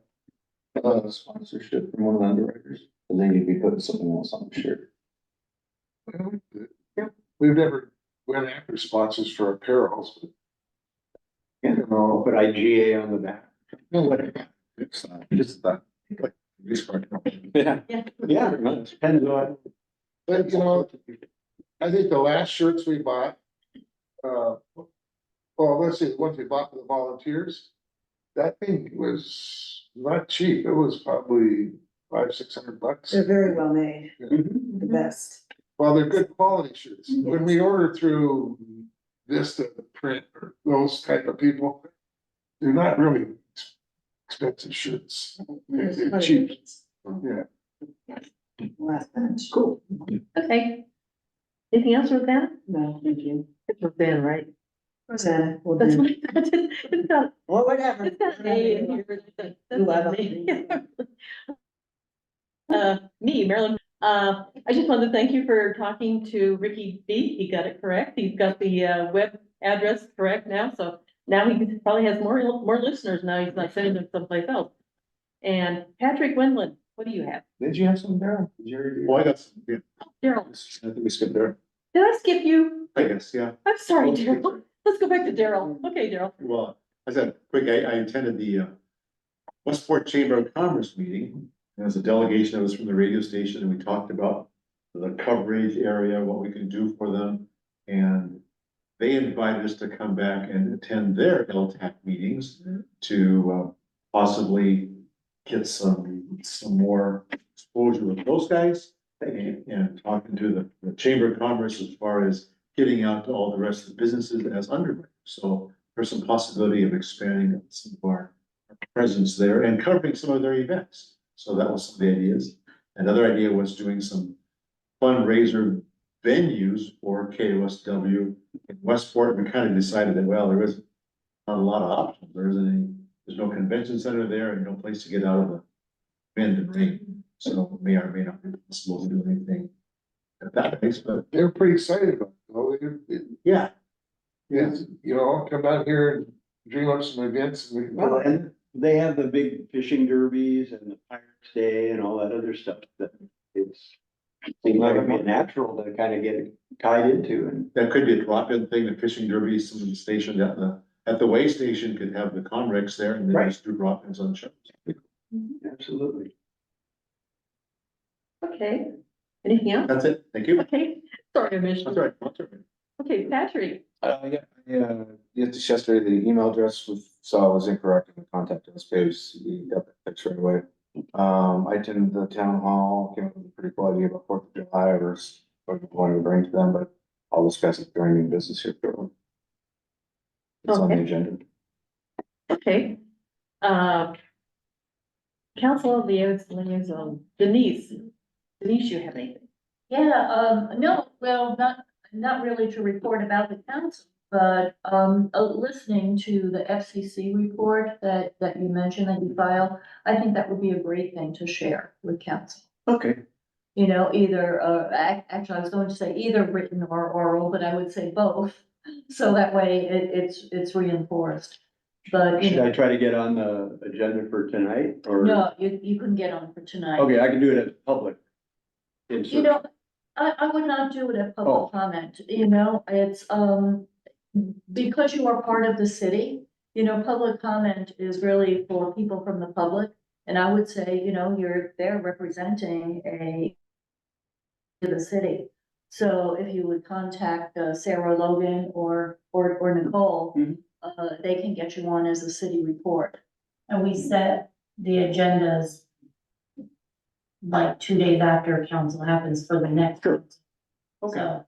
Sponsorship from one of the underwriters, and then you'd be putting something else on the shirt. We've never went after sponsors for apparels, but. You know, put IGA on the back. It's not, just that. Yeah. Yeah, depends on. but you know, I think the last shirts we bought. Well, let's see, the ones we bought for the volunteers. That thing was not cheap. It was probably $500-600. They're very well made, Mhm. the best. Well, they're good quality shirts. When we order through Vista Print or those type of people. They're not really expensive shirts. They're cheap, yeah. Last batch. Cool. Okay. Anything else, Rosanna? No, thank you. It's Rosanna, right? Rosanna, well, That's then, what, it's got, well, whatever. it's got A in here. That's Whoever. me. Me, Marilyn. I just wanted to thank you for talking to Ricky B. He got it correct. He's got the web address correct now, so now he probably has more listeners now. He's not sending them someplace else. And Patrick Wendland, what do you have? Did you have some, Daryl? Did you already? Well, I got some, yeah, Daryl, I think we skipped there. did I skip you? I guess, yeah. I'm sorry, Daryl. Let's go back to Daryl. Okay, Daryl. Well, I said, quick, I attended the Westport Chamber of Commerce meeting. As a delegation that was from the radio station, and we talked about the coverage area, what we can do for them. And they invited us to come back and attend their LTAC meetings to possibly get some more exposure with those guys. And talking to the Chamber of Commerce as far as getting out to all the rest of the businesses as underwriters. So there's some possibility of expanding some of our presence there and covering some of their events. So that was some of the ideas. Another idea was doing some fundraiser venues for KOSW in Westport. We kind of decided that, well, there is not a lot of options. There's no convention center there and no place to get out of the wind and rain. So it may or may not be possible to do anything at that place, but They're pretty excited about it. yeah. Yes, you know, come down here and dream up some events and we. Well, and they have the big fishing derbies and the Pirates Day and all that other stuff that it's. Seems like it'd be natural to kind of get it tied into and. That could be a drop-in thing, the fishing derby, some of the stations at the way station could have the Conrex there and then Right. just do drop-ins on shows. Absolutely. Okay. Anything else? That's it, thank you. Okay. Sorry, I missed That's you. all right. That's all right. Okay, Patrick. Just yesterday, the email address was incorrect in the contact us page, we got that fixed right away. I attended the town hall, came up with a pretty cool idea about 4th of July, or what we wanted to bring to them, but I'll discuss it during the business here. It's on the Okay. agenda. Okay. Council liaison, Denise, you have anything? Yeah, no, well, not, not really to report about the council, but, listening to the FCC report that you mentioned that you file, I think that would be a great thing to share with council. Okay, You know, either, actually, I was going to say either written or oral, but I would say both. So that way it's reinforced. But, you should I know, try to get on the agenda for tonight or? no, you couldn't get on for tonight. Okay, I can do it as public. You insert. know, I would not do it at Oh. public comment, you know, it's, because you are part of the city, you know, public comment is really for people from the public. And I would say, you know, you're there representing the city. So if you would contact Sarah Logan or Nicole, Mhm. they can get you on as a city report. And we set the agendas like 2 days after council happens for the next. Sure. one. Okay. So,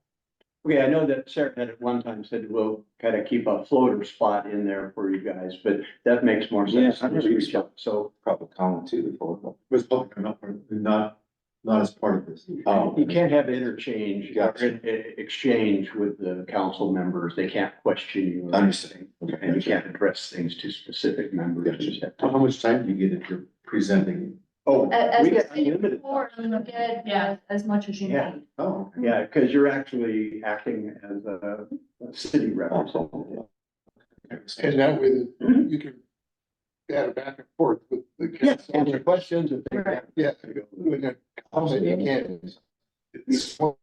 Okay, I know that Sarah had at one time said we'll kind of keep a floater spot in there for you guys, but that makes more Yeah, sense. I never reached out. So Public comment too before. Was public or not as part of this. Oh, you can't have interchange or Gotcha. exchange with the council members. They can't question you. or Understand. anything, And you can't address things to specific members. You just have to- How much time do you get if you're presenting? Oh, As we a get city unlimited. report, you get Yeah. as much as you Yeah. need. Oh. Yeah, because you're actually acting as a city representative. And that way you can data back and forth with the Yeah, council. answer questions if they Right. Yeah, when the comment, you can't. It's one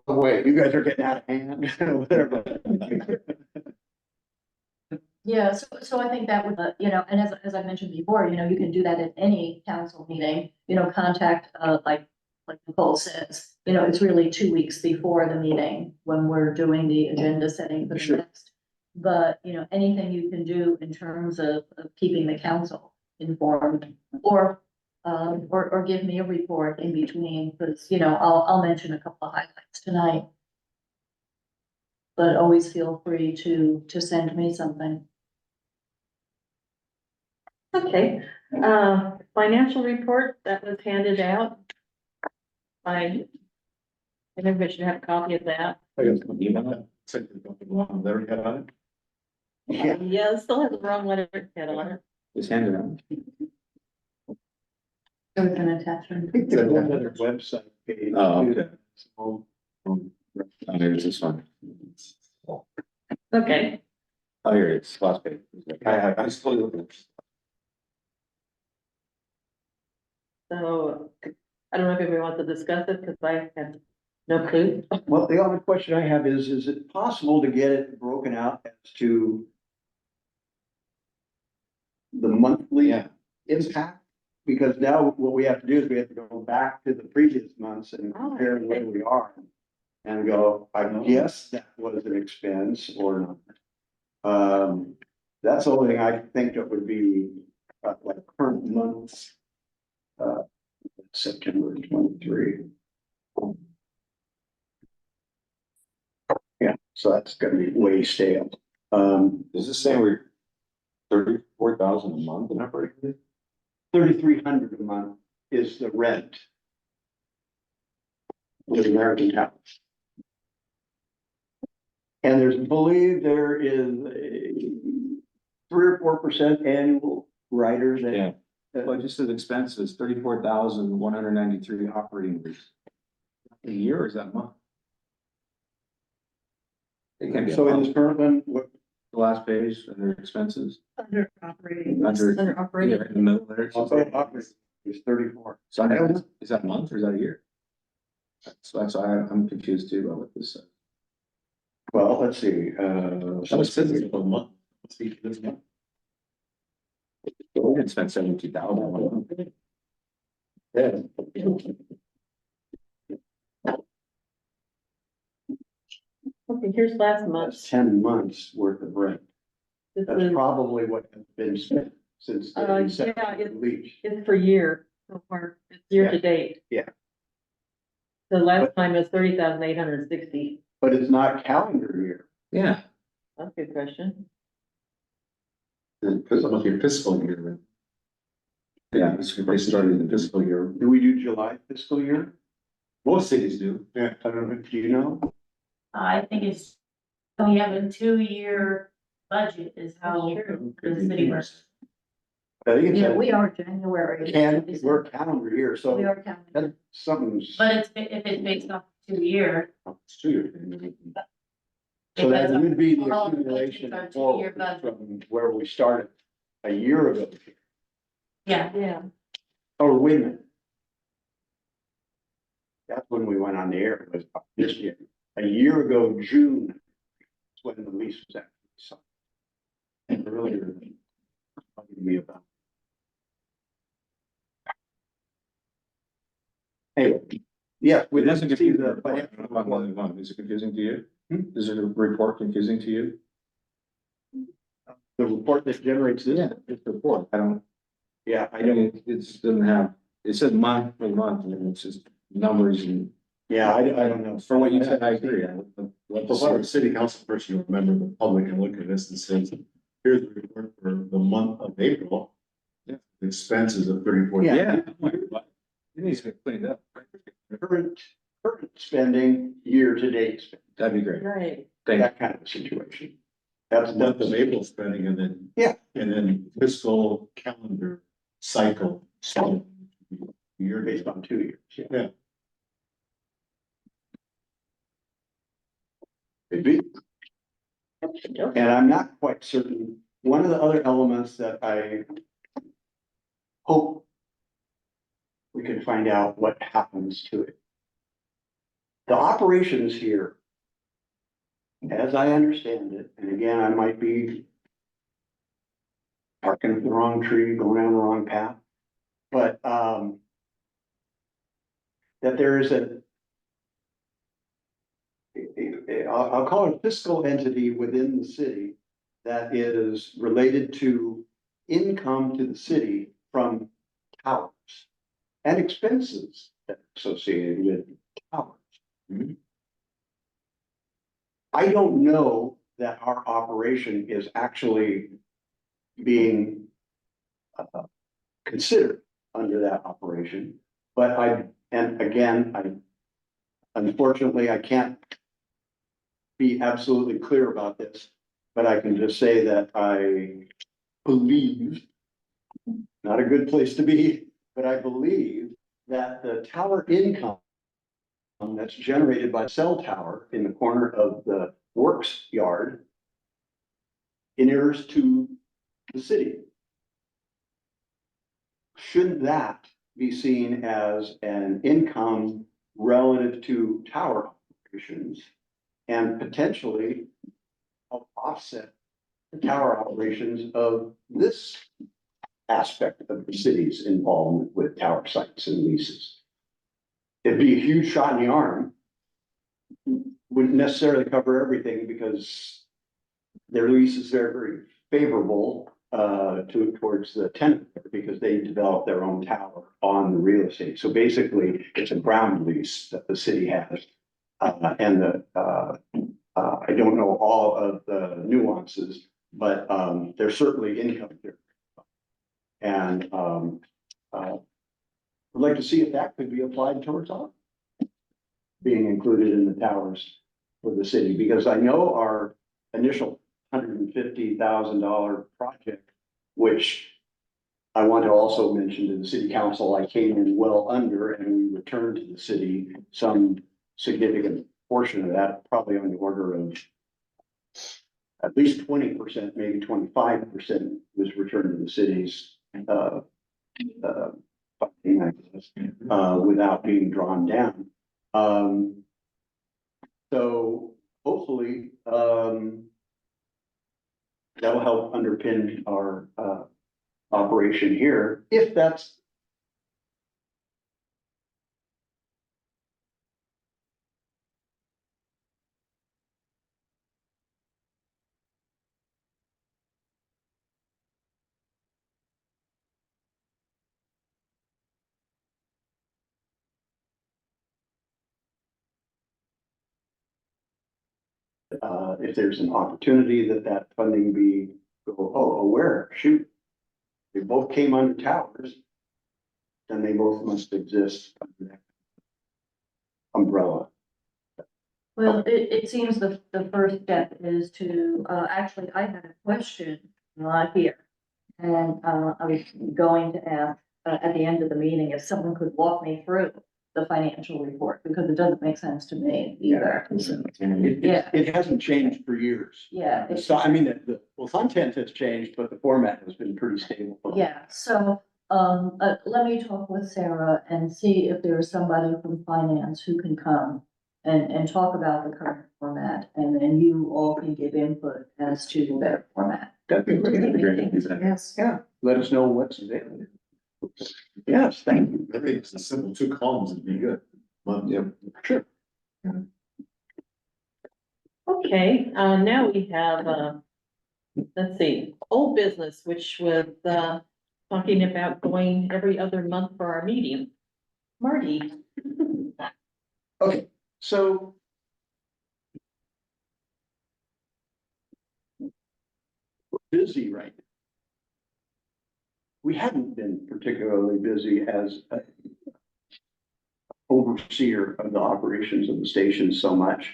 way. You guys are getting out of hand, whatever. Yeah, so I think that would, you know, and as I mentioned before, you know, you can do that at any council meeting, you know, contact, like Nicole says, you know, it's really 2 weeks before the meeting when we're doing the agenda setting for the Sure. next. But, you know, anything you can do in terms of keeping the council informed or give me a report in between, because, you know, I'll mention a couple of highlights tonight. But always feel free to send me something. Okay, financial report that was handed out. I think everybody should have a copy of that. I got some email. Said you don't want a letterhead on it. Yeah. Yeah, it still has the wrong letterhead on it. Just hand it out. There was an attachment. There's another website page. Oh, okay. So, Oh, maybe it's this one. Okay, Oh, here it is, last page. I still look at it. so I don't know if anybody wants to discuss it because I have no clue. Well, the only question I have is it possible to get it broken out as to the monthly Yeah. impact? Because now what we have to do is we have to go back to the previous months and Oh, compare where we are. And go, I guess that was an expense or not. That's the only thing I think that would be, like current months. September 23. Yeah, so that's gonna be way stale. Is this saying we're 34,000 a month in operating? 3,300 a month is the rent. With American House. And believe there is a 3 or 4% annual riders. Yeah. Well, it just says expenses, 34,193 operating weeks. A year or is that a month? It can be a So in month. this current one, what, The last page, under expenses, Under operating. Under- Under operating. yeah, in the middle there. also operating is 34. So I don't know, is that a month or is that a year? So that's, I'm confused too about what this says. Well, let's see, So it says it's a month. Let's see, this month. We didn't spend 72,000. yeah. Okay, here's last That's month. 10 months worth of rent. This That's is, probably what has been spent since. the yeah, inception of the it's- lease. it's per year so far, it's year to date. Yeah. The last time was 30,860. But it's not calendar year. Yeah. That's a good question. Because of your fiscal year, then. Yeah. They started in the fiscal year. Do we do July fiscal year? Most cities do. Yeah, I don't know. Do you know? I think it's, we have a 2-year budget is how the city works. I think Yeah, it's we are January. we're calendar year, We so are counting. that's something's. But it's, if it's based off 2 year, It's 2 years. So that Because would be the all the accumulation budgets are 2-year forward budget. from where we started a year ago. yeah, Yeah. Or wait a minute. That's when we went on the air, was this year. A year ago, June, is when the lease was actually signed. And earlier than talking to me about. Anyway, yeah, we It doesn't didn't see confuse the the financial report. Is it confusing to you? Hmm? Is the report confusing to you? The report that generates this. Yeah, it's the report. Yeah, I I don't, mean, it doesn't have, it says month for month, and it's just numbers and. yeah, I don't know. For what you said, I agree. Well, if a city council person, or member of the public can look at this and says, here's the report for the month of April. Yeah. Expenses of 34. Yeah. It needs to be cleaned up. Current spending, year to date spending, That'd be great. Right. Thank you. that kind of a situation. That's Month of April spending and then. Yeah. And then fiscal calendar cycle. So. Year based on 2 years. Yeah. Could be. And I'm not quite certain, one of the other elements that I hope we can find out what happens to it. The operations here, as I understand it, and again, I might be barking up the wrong tree, going down the wrong path, but, that there is I'll call it a fiscal entity within the city that is related to income to the city from towers and expenses that are associated with towers. I don't know that our operation is actually being considered under that operation, but unfortunately, I can't be absolutely clear about this, but I can just say that I believe, not a good place to be, but I believe that the tower income that's generated by cell tower in the corner of the works yard inures to the city. Shouldn't that be seen as an income relative to tower operations and potentially help offset the tower operations of this aspect of the city's involvement with tower sites and leases? It'd be a huge shot in the arm. Wouldn't necessarily cover everything because their lease is very, very favorable towards the tenant because they develop their own tower on the real estate. So basically, it's a ground lease that the city has. I don't know all of the nuances, but there's certainly income here. And I'd like to see if that could be applied towards all being included in the towers for the city, because I know our initial $150,000 project, which I want to also mention to the city council, I came in well under, and we returned to the city some significant portion of that, probably on the order of at least 20%, maybe 25% was returned to the city's funding, I guess, without being drawn down. So hopefully, that'll help underpin our operation here, if that's if there's an opportunity that funding be where, shoot. They both came under towers, then they both must exist under that umbrella. Well, it seems the first step is to, actually, I had a question, here. And, I was going to ask, at the end of the meeting, if someone could walk me through the financial report, because it doesn't make sense to me either. So, Yeah. It hasn't changed for years. Yeah, it's- So, I mean, well, content has changed, but the format has been pretty stable. Yeah, so, let me talk with Sarah and see if there is somebody from finance who can come and talk about the current format, and then you all can give input as to the better format. That'd be great. Yes. Yeah, let us know what's available. Yes, thank you. I think it's a simple 2 columns would be good. Yeah, sure. Okay, now we have, let's see, old business, which was, talking about going every other month for our meeting. Marty. Okay, so. We're busy right now. We haven't been particularly busy as a overseer of the operations of the station so much.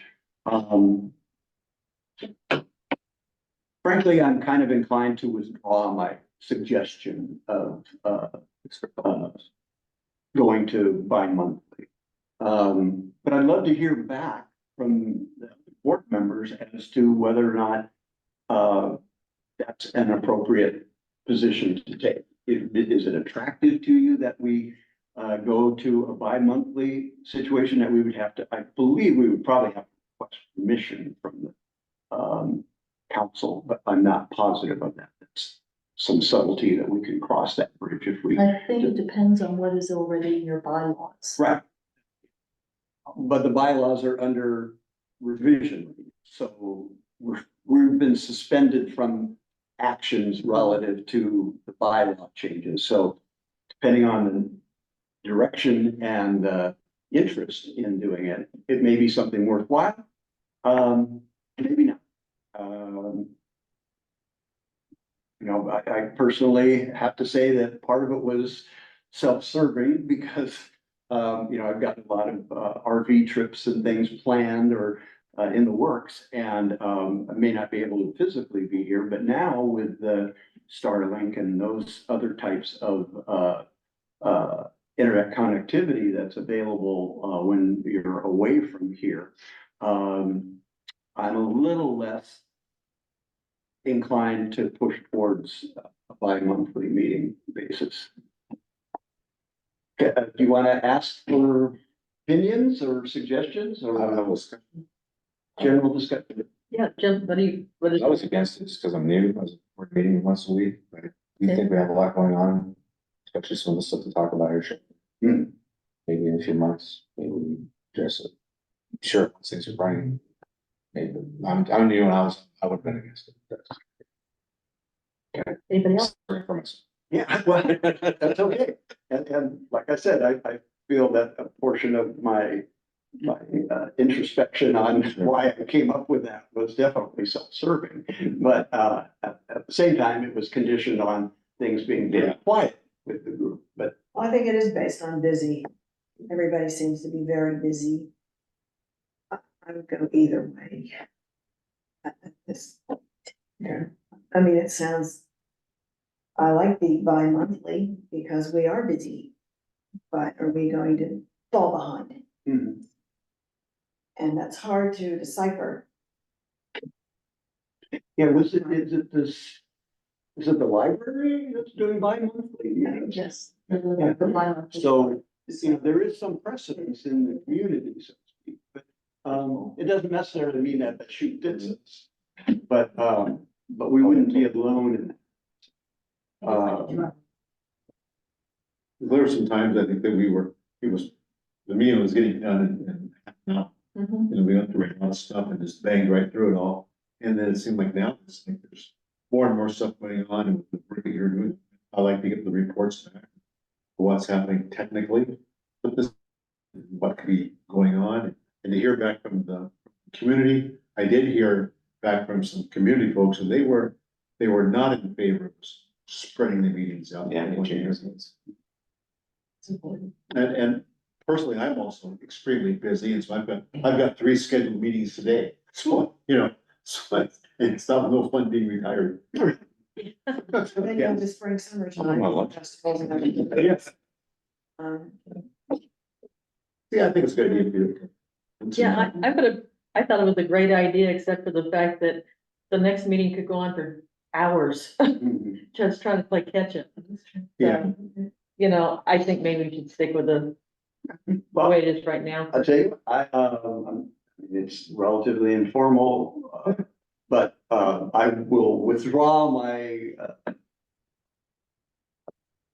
Frankly, I'm kind of inclined to withdraw my suggestion of going to bi-monthly. But I'd love to hear back from the board members as to whether or not that's an appropriate position to take. Is it attractive to you that we go to a bi-monthly situation that we would have to, I believe we would probably have to request permission from the council, but I'm not positive of that. It's some subtlety that we can cross that bridge if we. I think it depends on what is already in your bylaws. Right. But the bylaws are under revision, so we've been suspended from actions relative to the bylaw changes. So depending on the direction and interest in doing it, it may be something worthwhile. Maybe not. You know, I personally have to say that part of it was self-serving because, you know, I've got a lot of RV trips and things planned or in the works, and I may not be able to physically be here, but now with the Starlink and those other types of internet connectivity that's available when you're away from here, I'm a little less inclined to push towards a bi-monthly meeting basis. Do you want to ask for opinions or suggestions I don't or know, general discussion? Yeah, Jim, what is? I was against it just because I'm new. We're meeting once a week, but you think we have a lot going on, especially some of the stuff to talk about here. Hmm. Maybe in a few months, maybe we address it. Sure, once things are running. Maybe, I'm new and I would have been against it. Anybody else? Sorry for myself. Yeah, well, that's okay. And like I said, I feel that a portion of my introspection on why I came up with that was definitely self-serving. But at the same time, it was conditioned on things being very quiet with the group, but. I think it is based on busy. Everybody seems to be very busy. I would go either way. At this point. Okay. I mean, it sounds. I like the bi-monthly because we are busy. But are we going to fall behind? Mhm. And that's hard to decipher. Yeah, is it the library that's doing bi-monthly? Yes. Yeah. So, you know, there is some precedence in the community, so to speak, but, it doesn't necessarily mean that the shoe fits us. But we wouldn't be alone in that. There were some times I think that the meeting was getting done and we went through a lot of stuff and just banged right through it all. And then it seemed like now it's like there's more and more stuff going on and the work that you're doing. I like to get the reports back. What's happening technically, but this, what could be going on and to hear back from the community. I did hear back from some community folks and they were not in favor of spreading the meetings out. Yeah, And personally, I'm also extremely busy, and so I've got 3 scheduled meetings today. So, it's not no fun being retired. Maybe on the spring, summer time. Oh, well. festivals and everything. Yes, Um, yeah, I think it's a good idea to do it. Yeah, I thought it was a great idea, except for the fact that the next meeting could go on for hours, Mhm. just trying to play catch up. Yeah. So, you know, I think maybe we should stick with the Well, way it is right now. I'll tell you, it's relatively informal, but, I will withdraw my,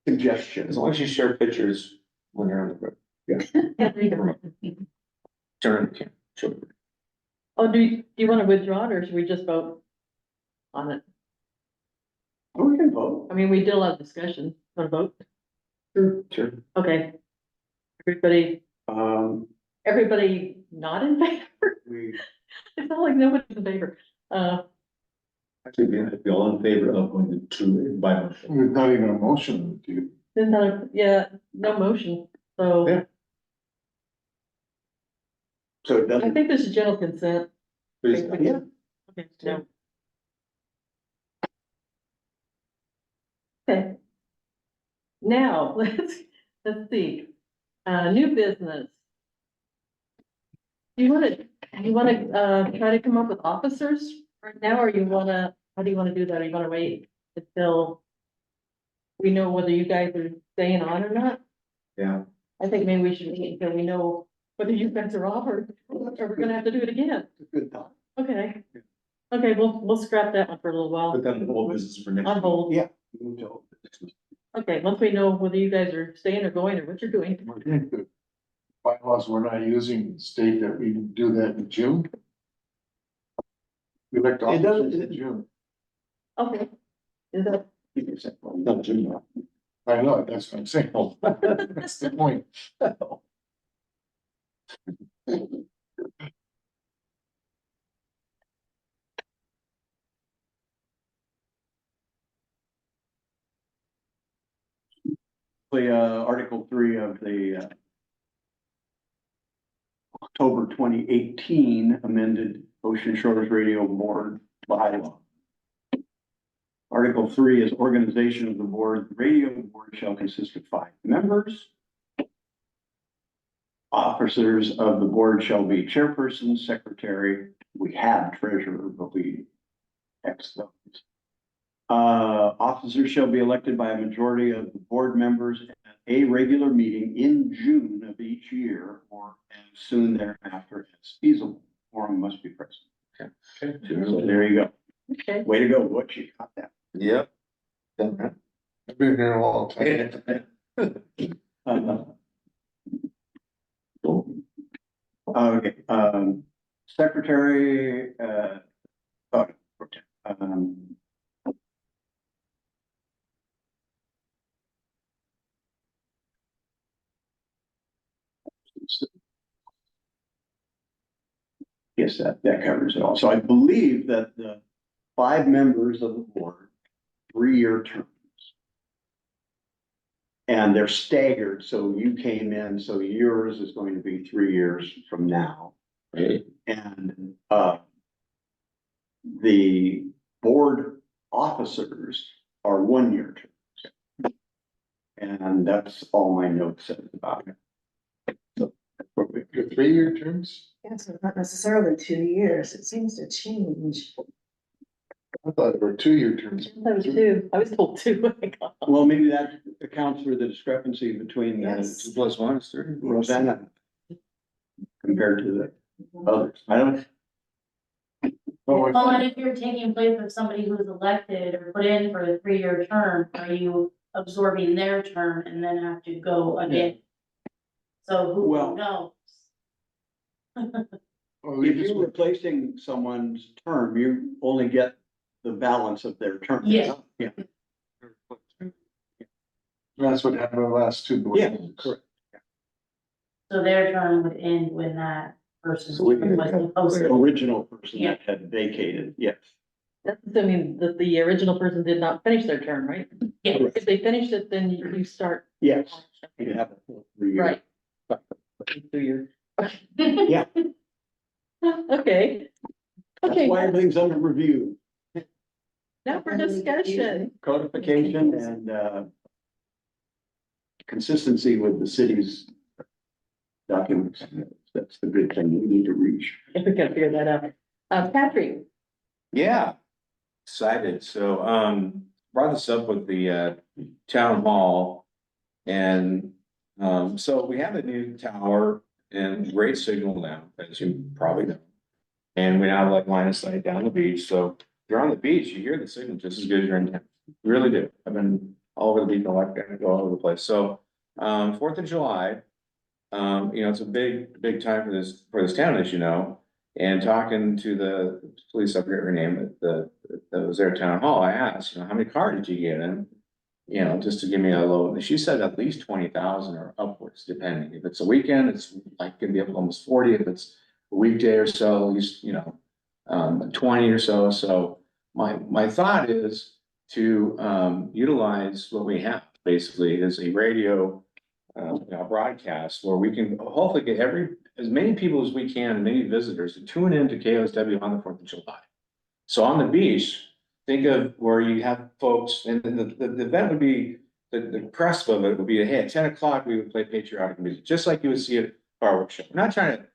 suggestion. As long as you share pictures when you're on the road. Turn the camera. Show it. Oh, do you want to withdraw it, or should we just vote on it? We can vote. I mean, we did a lot of discussion. Want to vote? Sure. Okay. Everybody not in favor? We, It's not like nobody's in favor. Actually, I'd be all in favor of going to by motion. There's not even a motion to. There's not, yeah, no motion, so Yeah. so it I doesn't, think this is general consent. Please, yeah, Okay, so. Okay. Now, let's see, new business. Do you wanna, try to come up with officers right now, or how do you wanna do that? Or you wanna wait until we know whether you guys are staying on or not? yeah, I think maybe we should wait until we know whether you guys are off or we're gonna have to do it again. good thought. Okay. Okay, we'll scrap that one for a little while. put that in the whole business for next. On hold. Yeah. Okay, once we know whether you guys are staying or going or what you're doing. I think the bylaws we're not using state that we do that in June. We elect It doesn't- officers in June. Okay. Is that, Not June. I know, that's what I'm saying. That's the point. Article 3 of the, October 2018 amended Ocean Shores Radio Board bylaw. Article 3 is organization of the board. The radio board shall consist of 5 members. Officers of the board shall be chairperson, secretary. We have treasurer, but we X those. Officers shall be elected by a majority of the board members at a regular meeting in June of each year or as soon thereafter as feasible. Quorum must be present. So there you go. okay, Way to go, what you got that. Yep. Done that. I've been here a long time. Okay, secretary, yes, that covers it all. So I believe that the 5 members of the board, 3-year terms. And they're staggered, so you came in, so yours is going to be 3 years from now. Right. And, the board officers are 1-year terms. And that's all my notes said about it. So, Your 3-year terms? Yes, not necessarily 2 years. It seems to change. I thought it were 2-year terms. that was two, I was told two. well, maybe that accounts for the discrepancy between Yes. 2 + 1 is 3. Rosanna compared to the others. I don't, Oh, I Well, thought- and if you're taking place of somebody who's elected or put in for a 3-year term, are you absorbing their term and then have to go again? So Well- who knows? oh, we if just you're went- replacing someone's term, you only get the balance of their term. Yeah. Yeah, That's what happened in the last 2 board yeah, meetings. correct. So their term would end when that person So we- was posted. The original person that had vacated, yes. That's assuming that the original person did not finish their term, right? Yeah. If they finished it, then you start. Yes, you have a full 3 years. Right. 2 years. Yeah. Okay. That's Okay, why everything's under review, now for discussion. codification and, consistency with the city's documents. That's the good thing we need to reach. If we can figure that out. Patrick, Yeah, excited. So, brought this up with the, town hall. And, so we have a new tower and great signal now, as you probably know. And we now have like line of sight down the beach. So if you're on the beach, you hear the signal just as good as you're in town. You really do. I've been all over the beach, I like to go all over the place. So, 4th of July, it's a big time for this town, as you know. And talking to the police, I forget her name, that was there at town hall, I asked, how many cars did you get in? Just to give me a low, and she said at least 20,000 or upwards, depending. If it's a weekend, it's like gonna be up almost 40. If it's a weekday or so, at least, 20 or so. So my thought is to utilize what we have basically is a radio broadcast where we can hopefully get as many people as we can, and many visitors to tune in to KOSW on the 4th of July. So on the beach, think of where you have folks, and the event would be, the crest of it would be, hey, at 10 o'clock, we would play patriotic music, just like you would see at a fireworks show. We're not trying to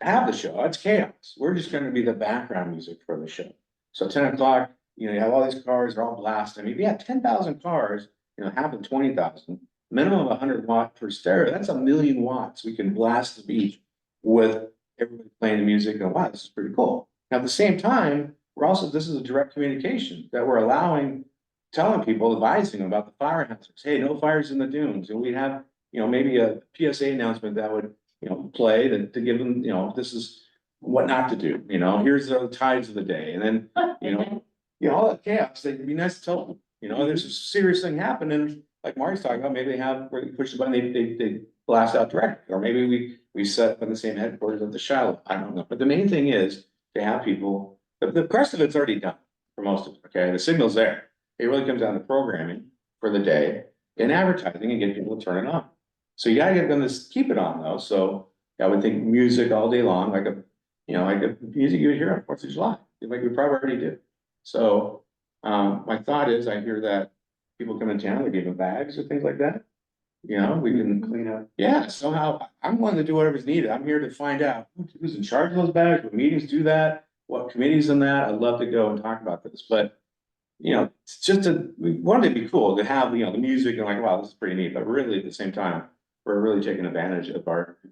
have the show, it's chaos. We're just gonna be the background music for the show. So 10 o'clock, you have all these cars, they're all blasting. I mean, if you have 10,000 cars, half of 20,000, minimum of 100 watt per stereo, that's 1,000,000 watts. We can blast the beach with everybody playing the music, and wow, this is pretty cool. Now, at the same time, this is a direct communication that we're telling people, advising them about the fire hazards. Hey, no fires in the dunes. And we have, maybe a PSA announcement that would, play to give them, this is what not to do, here's the tides of the day. And then, all that chaos, it'd be nice to tell them, there's a serious thing happening. Like Marty's talking about, maybe they have where you push the button, they blast out directly, or maybe we set up in the same headquarters at the Shiloh. I don't know. But the main thing is to have people, the rest of it's already done for most of it. Okay, the signal's there. It really comes down to programming for the day and advertising and get people to turn it on. So you gotta get them to keep it on though. So I would think music all day long, like a music you would hear on 4th of July, like we probably already do. So my thought is, I hear that people come in town, they give them bags or things like that. We can clean up. Yeah, somehow I'm willing to do whatever's needed. I'm here to find out who's in charge of those bags, what meetings do that, what committees in that. I'd love to go and talk about this, but it's just we wanted to be cool to have, the music and like, wow, this is pretty neat, but really at the same time, we're really taking advantage of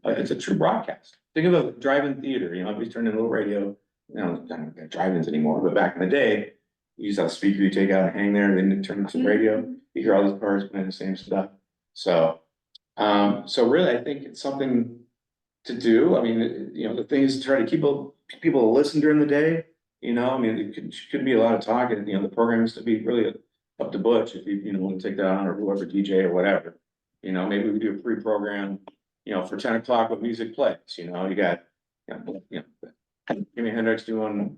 it's a true broadcast. Think of a drive-in theater, if we turn in a little radio, I don't got drive-ins anymore, but back in the day, you used to have a speaker you take out and hang there, then you turn it to radio, you hear all those cars playing the same stuff. So really, I think it's something to do. I mean, the thing is to try to keep people to listen during the day. It could be a lot of talk, and the program is to be really up to Butch if you want to take that on, or whoever DJ or whatever. Maybe we do a free program, for 10 o'clock with music plays. You got Jimi Hendrix doing,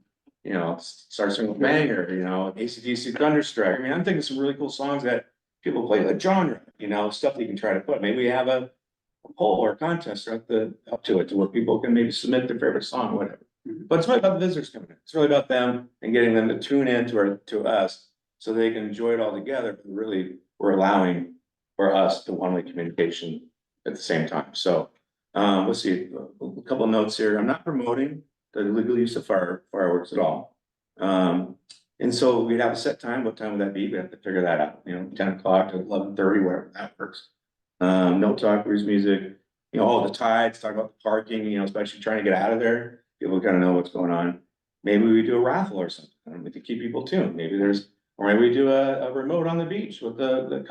Start Singing with Banger, AC/DC Thunderstruck. I mean, I'm thinking some really cool songs that people play, like genre, stuff that you can try to put. Maybe we have a poll or contest up to it to where people can maybe submit their favorite song, whatever. But it's really about the visitors coming in. It's really about them and getting them to tune in to us so they can enjoy it all together. But really, we're allowing for us the one-way communication at the same time. So let's see, a couple of notes here. I'm not promoting the legal use of fireworks at all. And so we'd have a set time. What time would that be? We have to figure that out. 10 o'clock to 11:30, wherever that works. No talk, cruise music. All the tides. Talk about the parking. Especially trying to get out of there. People kind of know what's going on. Maybe we do a raffle or something to keep people tuned. Maybe we do a remote on the beach with what do you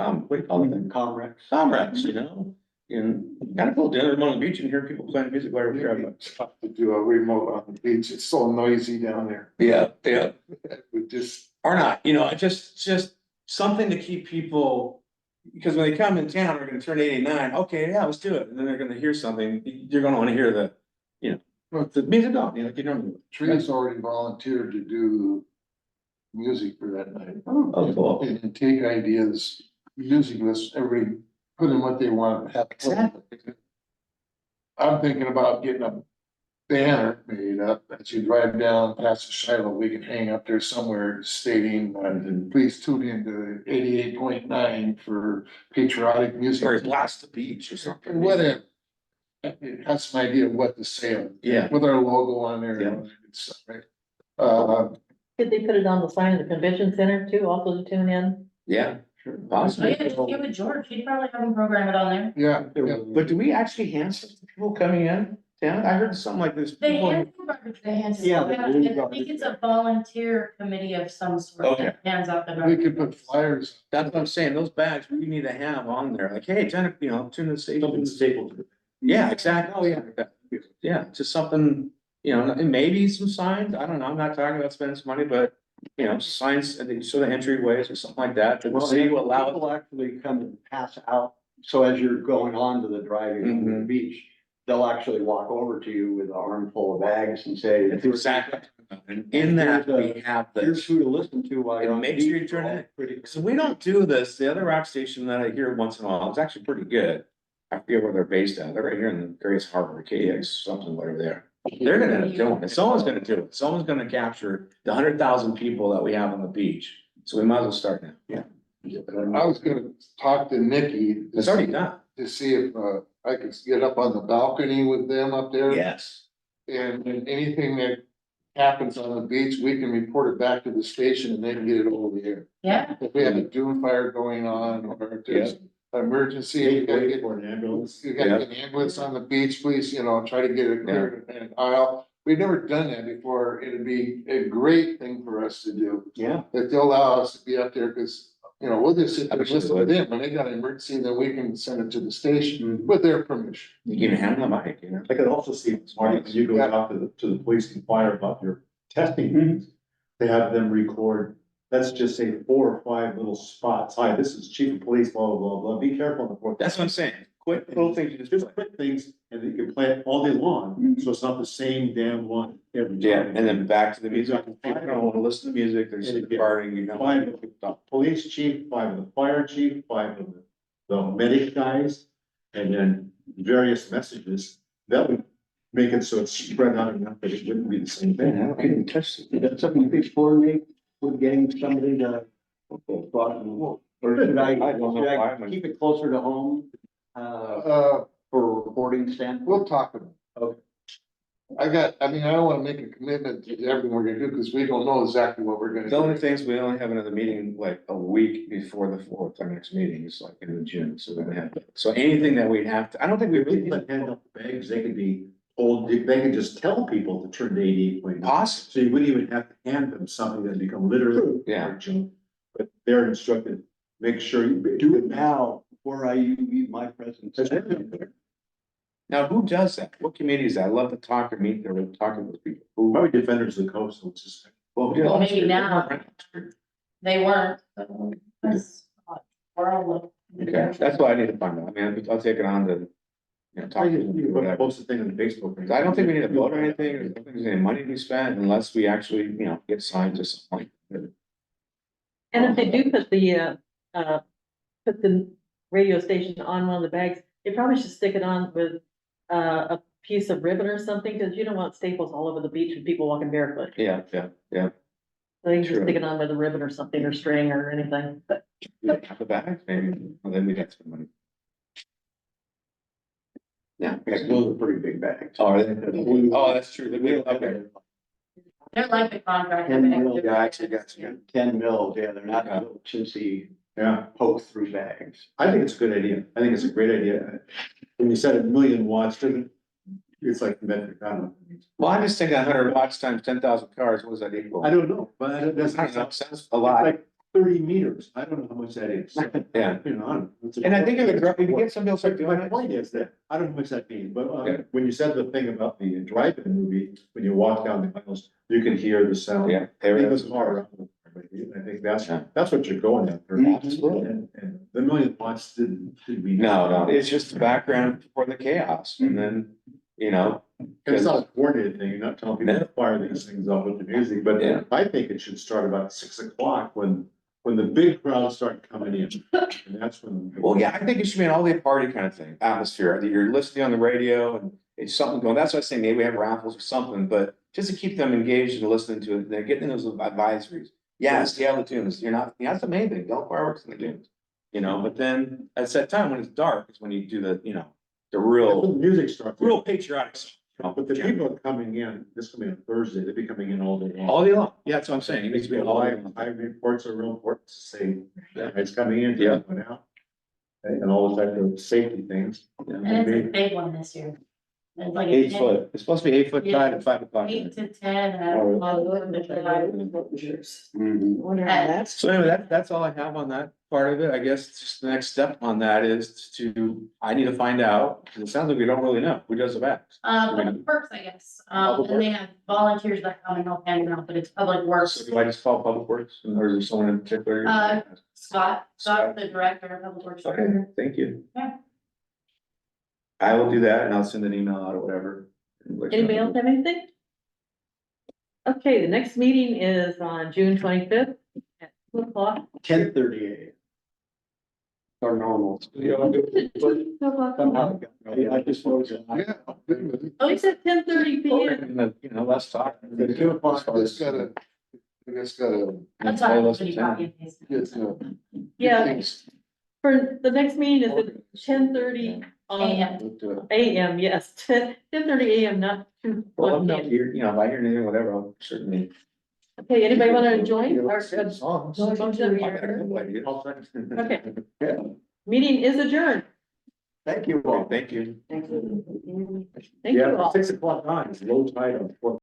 call them? Comrex. And kind of cool dinner on the beach and hear people playing music while we're here. To do a remote on the beach, it's so noisy down there. Yeah. We just. Or not, just something to keep people, because when they come in town, we're gonna turn 89. Okay, yeah, let's do it. And then they're gonna hear something. You're gonna want to hear the music on, like you normally would. Tree's already volunteered to do music for that night. Oh, cool. And take ideas, music lists, everybody put in what they want to have. Exactly. I'm thinking about getting a banner made up as you drive down past the Shiloh, we can hang up there somewhere stating, please tune in to 88.9 for patriotic music. Or blast the beach or something. Whatever. It has some idea of what to say. Yeah. With our logo on there and all that good stuff, right? Could they put it on the sign of the convention center too, also to tune in? Yeah, sure, Oh, possibly. yeah, just give it George, he'd probably have him program it on there. Yeah, But do we actually hand stuff to people coming in? Dan, I heard something like this. They people- hand you garbage, they hand you. Yeah, I think it's a volunteer committee of some sort. Okay. that Hands out the we garbage. could put flyers. That's what I'm saying, those bags, we need to have on there, like, hey, tune in the station. Something stapled to it. Yeah, exactly, oh, yeah. Yeah, just something, and maybe some signs, I don't know, I'm not talking about spending some money, but, signs, sort of entryways or something like that, that the city will allow. People actually come and pass out, so as you're going on to the driving on the Mhm. beach, they'll actually walk over to you with an armful of bags and say. Exactly, and in that, we have Here's this, who to listen to while you're and on the make sure you beach. turn All it. pretty- so we don't do this, the other rock station that I hear once in a while, it's actually pretty good. I forget where they're based at, they're right here in the Grace Harbor, KX, something whatever there. They're gonna end up doing it, someone's gonna do it, someone's gonna capture the 100,000 people that we have on the beach, so we might as well start now, yeah. I was gonna talk to Nikki. It's already done. To see if, I could get up on the balcony with them up there. Yes. And anything that happens on the beach, we can report it back to the station and they can get it over the air. Yeah, If we have a dune fire going on or if there's an emergency, you gotta get, For an ambulance. you gotta get an ambulance on the beach, please, try to get it cleared and aisle. We've never done that before. It'd be a great thing for us to do. Yeah. If they'll allow us to be up there, cause we'll just sit there and Absolutely. listen to them. When they got an emergency, then we can send it to the station with their permission. You can handle the mic, I could also see, it's smart, when you go out to the police and fire about your testing meetings, to have them record, let's just say 4 or 5 little spots. Hi, this is chief of police, blah, blah, blah, blah. Be careful on the 4th. That's what I'm saying, quick little things you just. Just quick things, and you can play it all day long, so it's not the same damn one every time. Yeah, and then back to the music, people don't wanna listen to music, they're just partying, you know. 5 of the police chief, 5 of the fire chief, 5 of the medic guys, and then various messages. That would make it so it's spread out enough that it wouldn't be the same Man, I thing. don't even touch it. Is that something you coordinate with getting somebody to? Or should I don't know why, man. keep it closer to home, Uh, for a reporting standpoint? we'll talk about it. Okay. I don't wanna make a commitment to everything we're gonna do, because we don't know exactly what we're gonna The only do. thing is, we only have another meeting like a week before the 4th, our next meeting is like in June, so we're gonna have, so anything that we have to, I don't think we We really really need can hand out the bags, they could be told, they could just tell people to turn to 88.9. possible. So you wouldn't even have to hand them something that become literally. Yeah. But they're instructed, make sure you Do it now, before I leave my presence. Now, who does that? What committee is that? I love to talk or meet, or talking with people. Who? Probably Defenders of the Coast, which is. Who did it Well, last maybe year? now. They weren't. So that's where I'll look. Okay, that's what I need to find out. I mean, I'll take it on to, talk to them, whatever. Post the thing on the Facebook. page. I don't think we need to vote or anything, I don't think there's any money to be spent unless we actually, get signed to something like that. And if they do put the radio station on one of the bags, they probably should stick it on with a piece of ribbon or something, because you don't want staples all over the beach with people walking barefoot. Yeah. So you can just True. stick it on with a ribbon or something, or string or anything, but Half a bag, maybe, well, then we'd have to spend money. Yeah. Those are pretty big bags. Oh, are they? Oh, that's true. Okay. They're like the contract. 10 mil, Yeah, I actually got you. 10 mils, yeah, they're not little chintzy Yeah, poke through bags. I think it's a good idea. I think it's a great idea. When you said 1,000,000 watts, it's like metric, I don't know. Well, I just think 100 watts times 10,000 cars, what does that equal? I don't know, but it doesn't. I don't know, it sounds a It's lot, like 30 meters. I don't know how much that is. yeah. You know, I don't know. It's a- And I think if you get somebody else like doing My it. point is that, I don't know how much that means, but Yeah. when you said the thing about the drive-in movie, when you walk down the aisles, you can hear the sound. Yeah. There there it is is. a car around. I think that's Yeah. what you're going after. Absolutely. And the 1,000,000 watts didn't we? No, it's just the background for the chaos and then, And it's not a coordinated thing, you're not telling people to fire these things off with the music, but Yeah. I think it should start about 6 o'clock when when the big crowds start coming in, and that's when. Well, yeah, I think it should be an all day party kind of thing, atmosphere, that you're listening on the radio and it's something going, that's what I was saying, maybe we have raffles or something, but just to keep them engaged and listening to it, they're getting those advisories. Yes, yeah, the tunes, you're not, that's the main thing, don't fireworks in the tunes, you know, but then at that time when it's dark is when you do the, you know, the When the real, music starts. real patriotic. stuff. But the people are coming in, this coming in Thursday, they'll be coming in all day long. All day long, yeah, that's what I'm saying, it needs to be all day long. I reports are real important to say, that it's coming in, Yeah. going out. And all the type of safety things. And it's a big one this year. It's like a 8 foot, it's supposed to be 8 foot Yeah. tide at 5 o'clock. 8 to 10 and I Oh, don't know. Mhm. Wonder how that's. So anyway, that's all I have on that part of it. I guess just the next step on that is to, I need to find out, because it sounds like we don't really know who does the backs. Public Works, I guess, Public and they have volunteers that come and help hand them out, but it's Public Works. So do I just call Public Works, or is there someone in particular? Scott, the director of Public Works. Okay, thank you. Yeah. I will do that and I'll send an email out or whatever. Anybody else have anything? Okay, the next meeting is on June 25th at 2:00. 10:30 Our normal. I just voted. Yeah. I'm good with it. Oh, you said 10:30 p.m. You know, less talk. The 2 o'clock, I just gotta, That's why I'm gonna copy and paste. get, Yeah, things. for the next meeting is at 10:30 AM. AM, yes, 10:30 AM, not 2. Well, no, you're, you know, if I hear anything, whatever, I'll certainly. Okay, anybody want to join? Yeah, Our- let's sing songs. motion to I got a adjourn? couple ideas. Okay. Meeting is adjourned. Thank you all, thank you. Thank you. Thank you Yeah, all. 6 o'clock on, it's low tide on 4th.